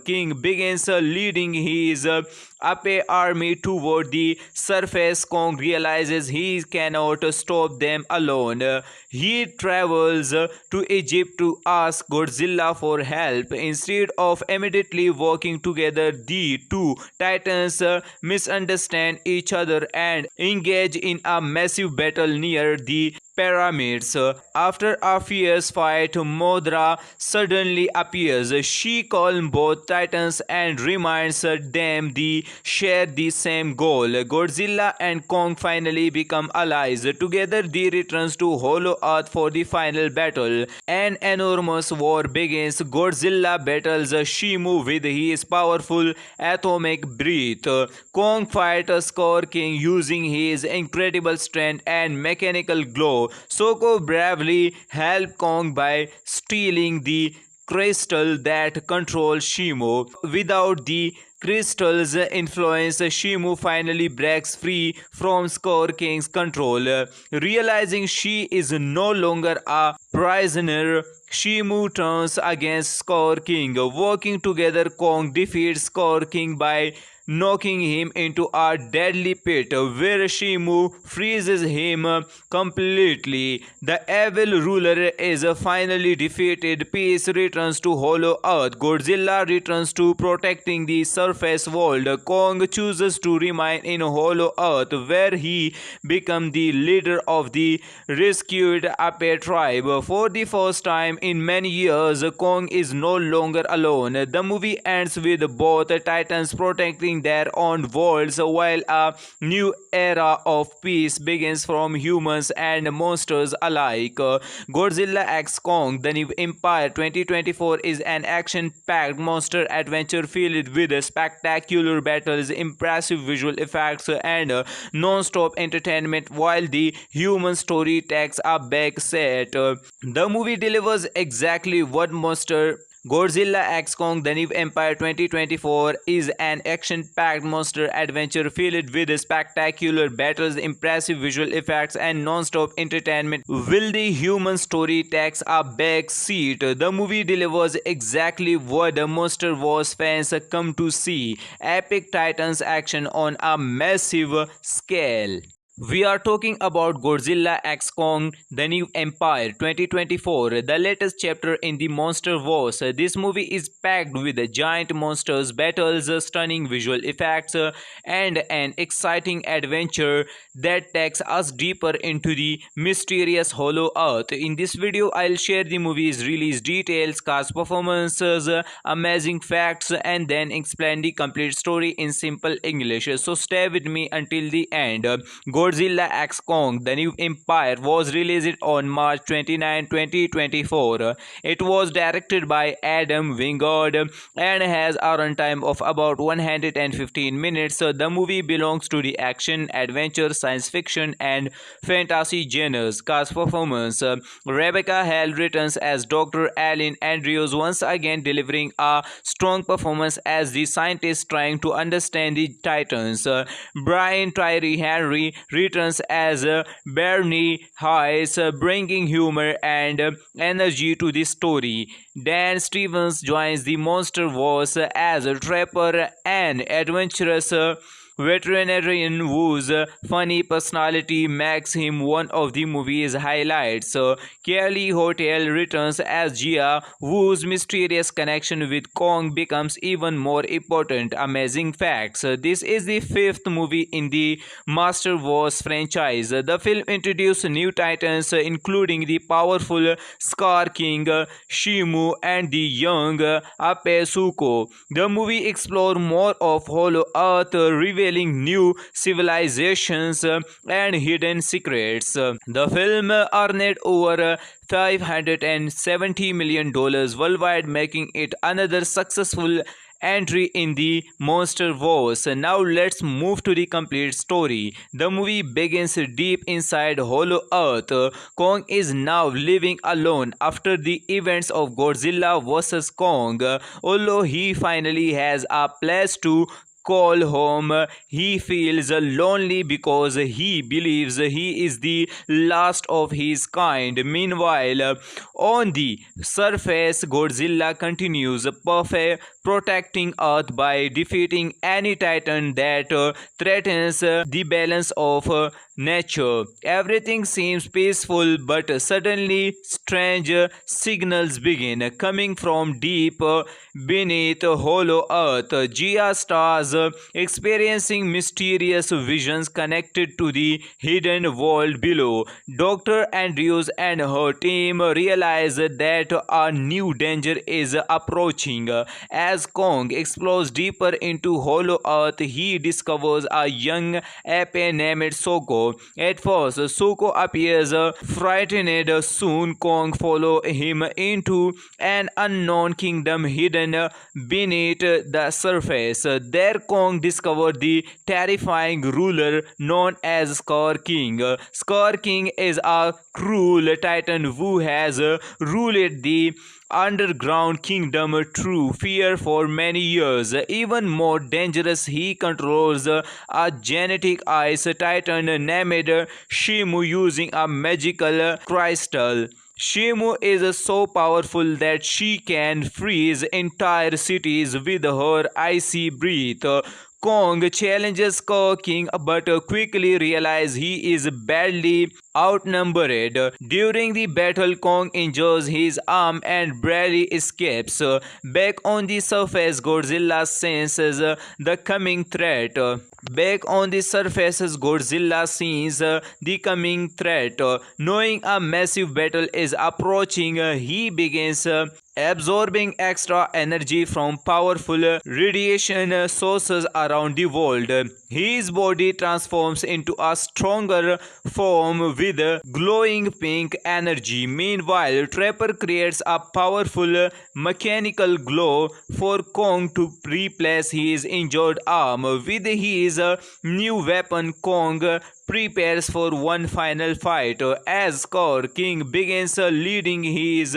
King begins leading his Ape army toward the surface. Kong realizes he cannot stop them alone. He travels to Egypt to ask Godzilla for help. Instead of immediately working together, the two titans misunderstand each other and engage in a massive battle near the pyramids. After a fierce fight, Modra suddenly appears. She calms both titans and reminds them they share the same goal. Godzilla and Kong finally become allies. Together they return to Hollow Earth for the final battle. An enormous war begins. Godzilla battles Shimu with his powerful atomic breath. Kong fights King using his incredible strength and mechanical glow. Soko bravely helps Kong by stealing the crystal that controls Shimu. Without the crystal's influence, Shimu finally breaks free from King's control. Realizing she is no longer a prisoner, Shimu turns against King. Working together, Kong defeats King by knocking him into a deadly pit where Shimu freezes him completely. The evil ruler is finally defeated. Peace returns to Hollow Earth. Godzilla returns to protecting the surface world. Kong chooses to remain in Hollow Earth where he becomes the leader of the rescued Ape tribe. For the first time in many years, Kong is no longer alone. The movie ends with both titans protecting their own worlds while a new era of peace begins from humans and monsters alike. Godzilla x Kong The New Empire 2024 is an action-packed monster adventure filled with spectacular battles, impressive visual effects, and non-stop entertainment while the human story takes a back seat. The movie delivers exactly what monster Godzilla x Kong The New Empire 2024 is an action-packed monster adventure filled with spectacular battles, impressive visual effects, and non-stop entertainment. Will the human story takes a back seat? The movie delivers exactly what the Monster Wars fans come to see: epic titans action on a massive scale. We are talking about Godzilla x Kong The New Empire 2024, the latest chapter in the Monster Wars. This movie is packed with giant monsters, battles, stunning visual effects, and an exciting adventure that takes us deeper into the mysterious Hollow Earth. In this video, I'll share the movie's release details, cast performances, amazing facts, and then explain the complete story in simple English. So stay with me until the end. Godzilla x Kong The New Empire was released on March 29, 2024. It was directed by Adam Wingard and has a runtime of about 115 minutes. The movie belongs to the action, adventure, science fiction, and fantasy genres. Cast performance: Rebecca Hall returns as Dr. Alan Andrews, once again delivering a strong performance as the scientist trying to understand the Titans. Brian Tyree Henry returns as Bernie Hayes, bringing humor and energy to the story. Dan Stevens joins the Monster Wars as Trapper, an adventurous veterinarian whose funny personality makes him one of the movie's highlights. Kelly Hotel returns as Jia, whose mysterious connection with Kong becomes even more important. Amazing facts. This is the fifth movie in the Master Wars franchise. The film introduced new titans, including the powerful Scar King, Shimu, and the young Ape Suko. The movie explored more of Hollow Earth, revealing new civilizations and hidden secrets. The film earned over $570 million worldwide, making it another successful entry in the Monster Wars. Now let's move to the complete story. The movie begins deep inside Hollow Earth. Kong is now living alone after the events of Godzilla vs. Kong. Although he finally has a place to call home, he feels lonely because he believes he is the last of his kind. Meanwhile, on the surface, Godzilla continues protecting Earth by defeating any titan that threatens the balance of nature. Everything seems peaceful, but suddenly strange signals begin coming from deep beneath Hollow Earth. Jia starts experiencing mysterious visions connected to the hidden world below. Dr. Andrews and her team realize that a new danger is approaching. As Kong explores deeper into Hollow Earth, he discovers a young ape named Soko. At first, Soko appears frightened. Soon, Kong follows him into an unknown kingdom hidden beneath the surface. There, Kong discovered the terrifying ruler known as Scar King. Scar King is a cruel titan who has ruled the underground kingdom through fear for many years. Even more dangerous, he controls a genetic ice titan named Shimu using a magical crystal. Shimu is so powerful that she can freeze entire cities with her icy breath. Kong challenges Scar King but quickly realizes he is badly outnumbered. During the battle, Kong injures his arm and barely escapes. Back on the surface, Godzilla senses the coming threat. Godzilla sees the coming threat. Knowing a massive battle is approaching, he begins absorbing extra energy from powerful radiation sources around the world. His body transforms into a stronger form with glowing pink energy. Meanwhile, Trapper creates a powerful mechanical glow for Kong to replace his injured arm. With his new weapon, Kong prepares for one final fight. As Scar King begins leading his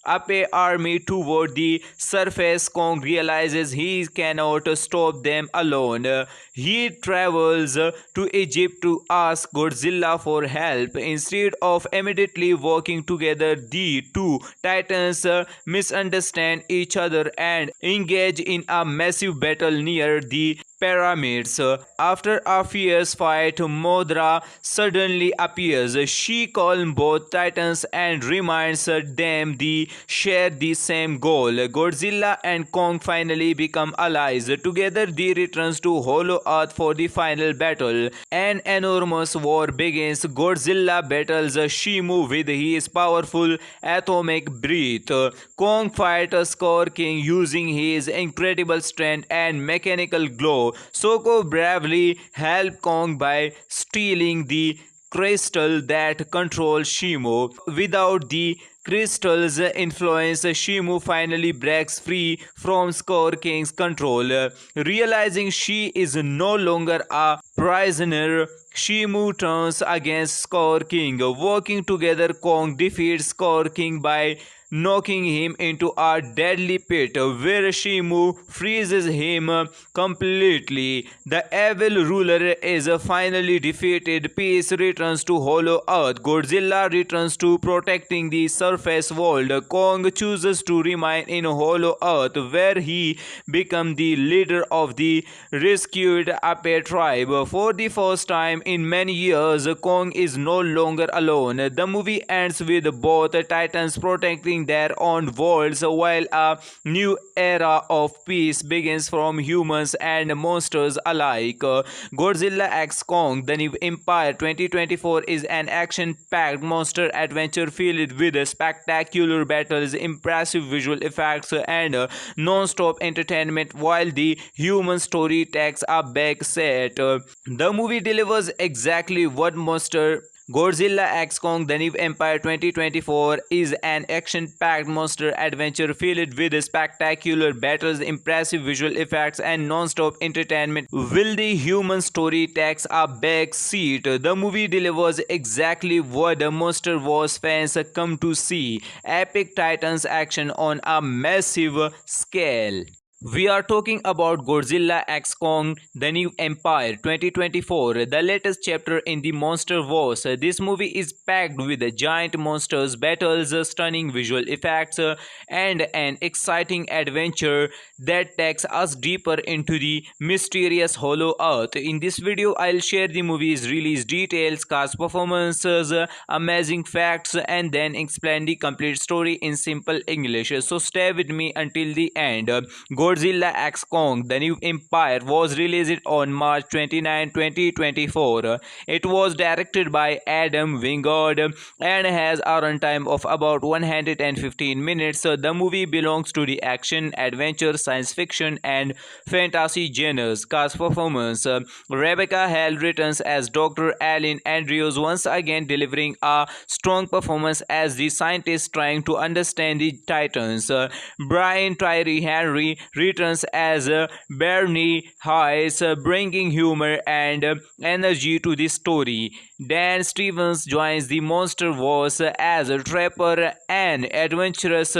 Ape army toward the surface, Kong realizes he cannot stop them alone. He travels to Egypt to ask Godzilla for help. Instead of immediately working together, the two titans misunderstand each other and engage in a massive battle near the pyramids. After a fierce fight, Modra suddenly appears. She calms both titans and reminds them they share the same goal. Godzilla and Kong finally become allies. Together they return to Hollow Earth for the final battle. An enormous war begins. Godzilla battles Shimu with his powerful atomic breath. Kong fights Scar King using his incredible strength and mechanical glow. Soko bravely helps Kong by stealing the crystal that controls Shimu. Without the crystal's influence, Shimu finally breaks free from Scar King's control. Realizing she is no longer a prisoner, Shimu turns against Score King. Working together, Kong defeats Score King by knocking him into a deadly pit where Shimu freezes him completely. The evil ruler is finally defeated. Peace returns to Hollow Earth. Godzilla returns to protecting the surface world. Kong chooses to remain in Hollow Earth where he becomes the leader of the rescued Ape tribe. For the first time in many years, Kong is no longer alone. The movie ends with both titans protecting their own worlds while a new era of peace begins from humans and monsters alike. Godzilla x Kong The New Empire 2024 is an action-packed monster adventure filled with spectacular battles, impressive visual effects, and non-stop entertainment while the human story takes a back seat. The movie delivers exactly what monster Godzilla x Kong The New Empire 2024 is an action-packed monster adventure filled with spectacular battles, impressive visual effects, and non-stop entertainment. Will the human story takes a back seat? The movie delivers exactly what the Monster Wars fans come to see: epic titans action on a massive scale. We are talking about Godzilla x Kong The New Empire 2024, the latest chapter in the Monster Wars. This movie is packed with giant monsters, battles, stunning visual effects, and an exciting adventure that takes us deeper into the mysterious Hollow Earth. In this video, I'll share the movie's release details, cast performances, amazing facts, and then explain the complete story in simple English. So stay with me until the end. Godzilla x Kong The New Empire was released on March 29, 2024. It was directed by Adam Wingard and has a runtime of about 115 minutes. The movie belongs to the action, adventure, science fiction, and fantasy genres. Cast performance: Rebecca Hall returns as Dr. Alan Andrews, once again delivering a strong performance as the scientist trying to understand the Titans. Brian Tyree Henry returns as Bernie Hayes, bringing humor and energy to the story. Dan Stevens joins the Monster Wars as a trapper and adventurous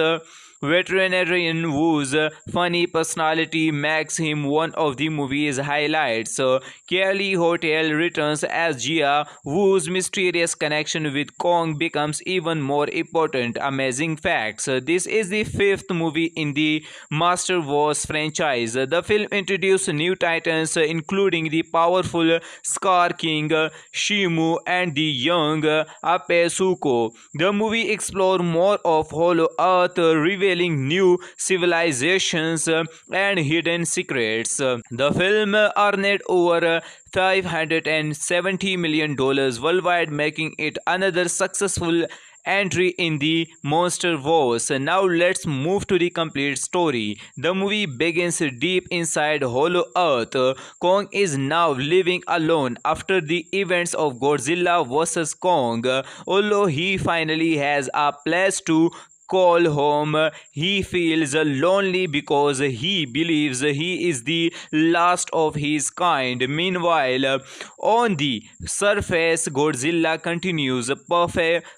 veterinarian whose funny personality makes him one of the movie's highlights. Kelly Hotel returns as Gia, whose mysterious connection with Kong becomes even more important. Amazing facts: this is the fifth movie in the Master Wars franchise. The film introduced new titans, including the powerful Scar King, Shimu, and the young Ape Suko. The movie explored more of Hollow Earth, revealing new civilizations and hidden secrets. The film earned over $570 million worldwide, making it another successful entry in the Monster Wars. Now let's move to the complete story. The movie begins deep inside Hollow Earth. Kong is now living alone after the events of Godzilla vs. Kong. Although he finally has a place to call home, he feels lonely because he believes he is the last of his kind. Meanwhile, on the surface, Godzilla continues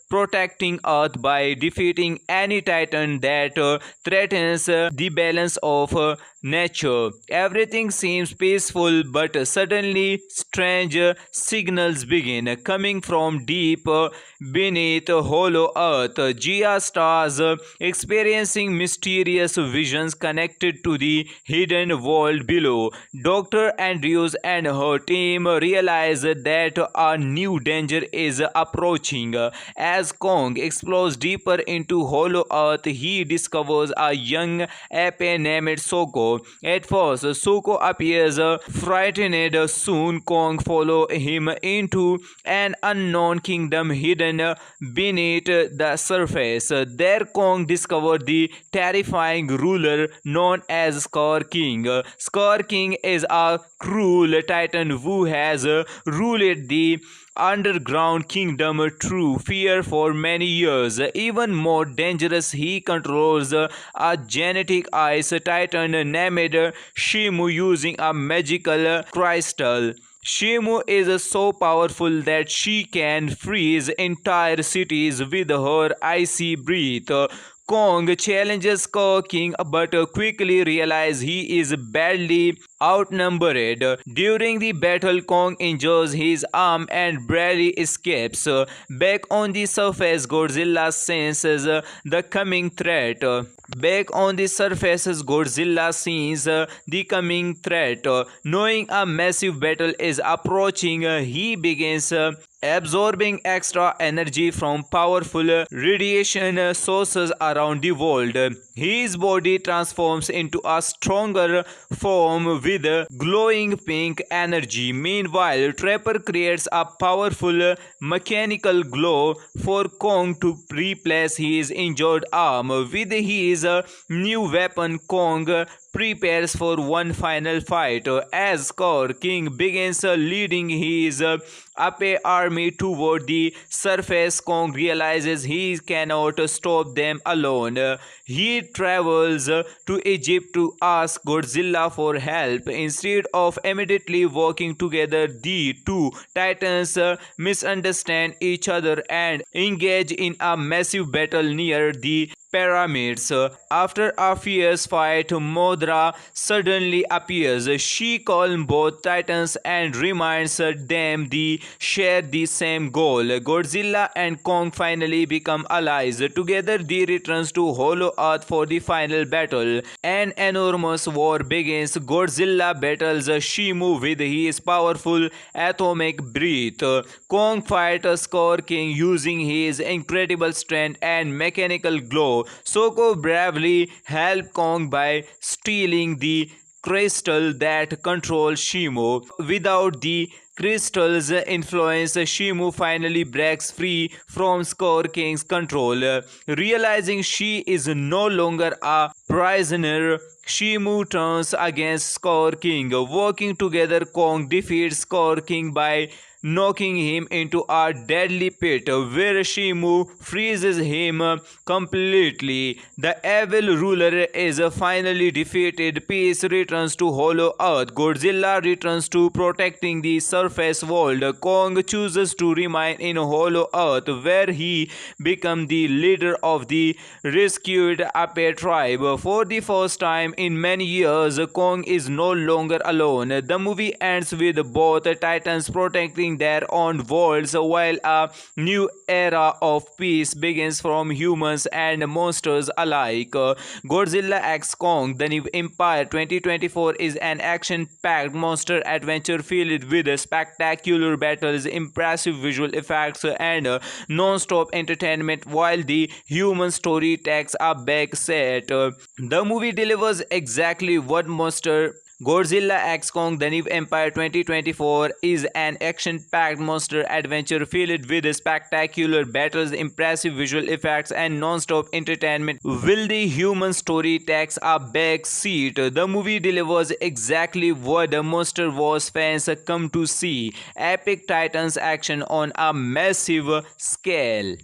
protecting Earth by defeating any titan that threatens the balance of nature. Everything seems peaceful, but suddenly strange signals begin coming from deep beneath Hollow Earth. Gia starts experiencing mysterious visions connected to the hidden world below. Dr. Andrews and her team realize that a new danger is approaching. As Kong explores deeper into Hollow Earth, he discovers a young ape named Soko. At first, Soko appears frightened. Soon, Kong follows him into an unknown kingdom hidden beneath the surface. There, Kong discovered the terrifying ruler known as Scar King. Scar King is a cruel titan who has ruled the underground kingdom through fear for many years. Even more dangerous, he controls a genetic ice titan named Shimu using a magical crystal. Shimu is so powerful that she can freeze entire cities with her icy breath. Kong challenges King but quickly realizes he is badly outnumbered. During the battle, Kong injures his arm and barely escapes. Back on the surface, Godzilla senses the coming threat. Back on the surface, Godzilla sees the coming threat. Knowing a massive battle is approaching, he begins absorbing extra energy from powerful radiation sources around the world. His body transforms into a stronger form with glowing pink energy. Meanwhile, Trapper creates a powerful mechanical glow for Kong to replace his injured arm. With his new weapon, Kong prepares for one final fight. As King begins leading his Ape army toward the surface, Kong realizes he cannot stop them alone. He travels to Egypt to ask Godzilla for help. Instead of immediately working together, the two titans misunderstand each other and engage in a massive battle near the pyramids. After a fierce fight, Modra suddenly appears. She calms both titans and reminds them they share the same goal. Godzilla and Kong finally become allies. Together they return to Hollow Earth for the final battle. An enormous war begins. Godzilla battles Shimu with his powerful atomic breath. Kong fights King using his incredible strength and mechanical glow. Soko bravely helps Kong by stealing the crystal that controls Shimu. Without the crystal's influence, Shimu finally breaks free from King's control. Realizing she is no longer a prisoner, Shimu turns against King. Working together, Kong defeats King by knocking him into a deadly pit where Shimu freezes him completely. The evil ruler is finally defeated. Peace returns to Hollow Earth. Godzilla returns to protecting the surface world. Kong chooses to remain in Hollow Earth where he becomes the leader of the rescued Ape tribe. For the first time in many years, Kong is no longer alone. The movie ends with both titans protecting their own worlds while a new era of peace begins from humans and monsters alike. Godzilla x Kong: The New Empire 2024 is an action-packed monster adventure filled with spectacular battles, impressive visual effects, and non-stop entertainment while the human story takes a back seat. The movie delivers exactly what monster Godzilla x Kong: The New Empire 2024 is an action-packed monster adventure filled with spectacular battles, impressive visual effects, and non-stop entertainment. Will the human story takes a back seat? The movie delivers exactly what the Monster Wars fans come to see: epic titans action on a massive scale.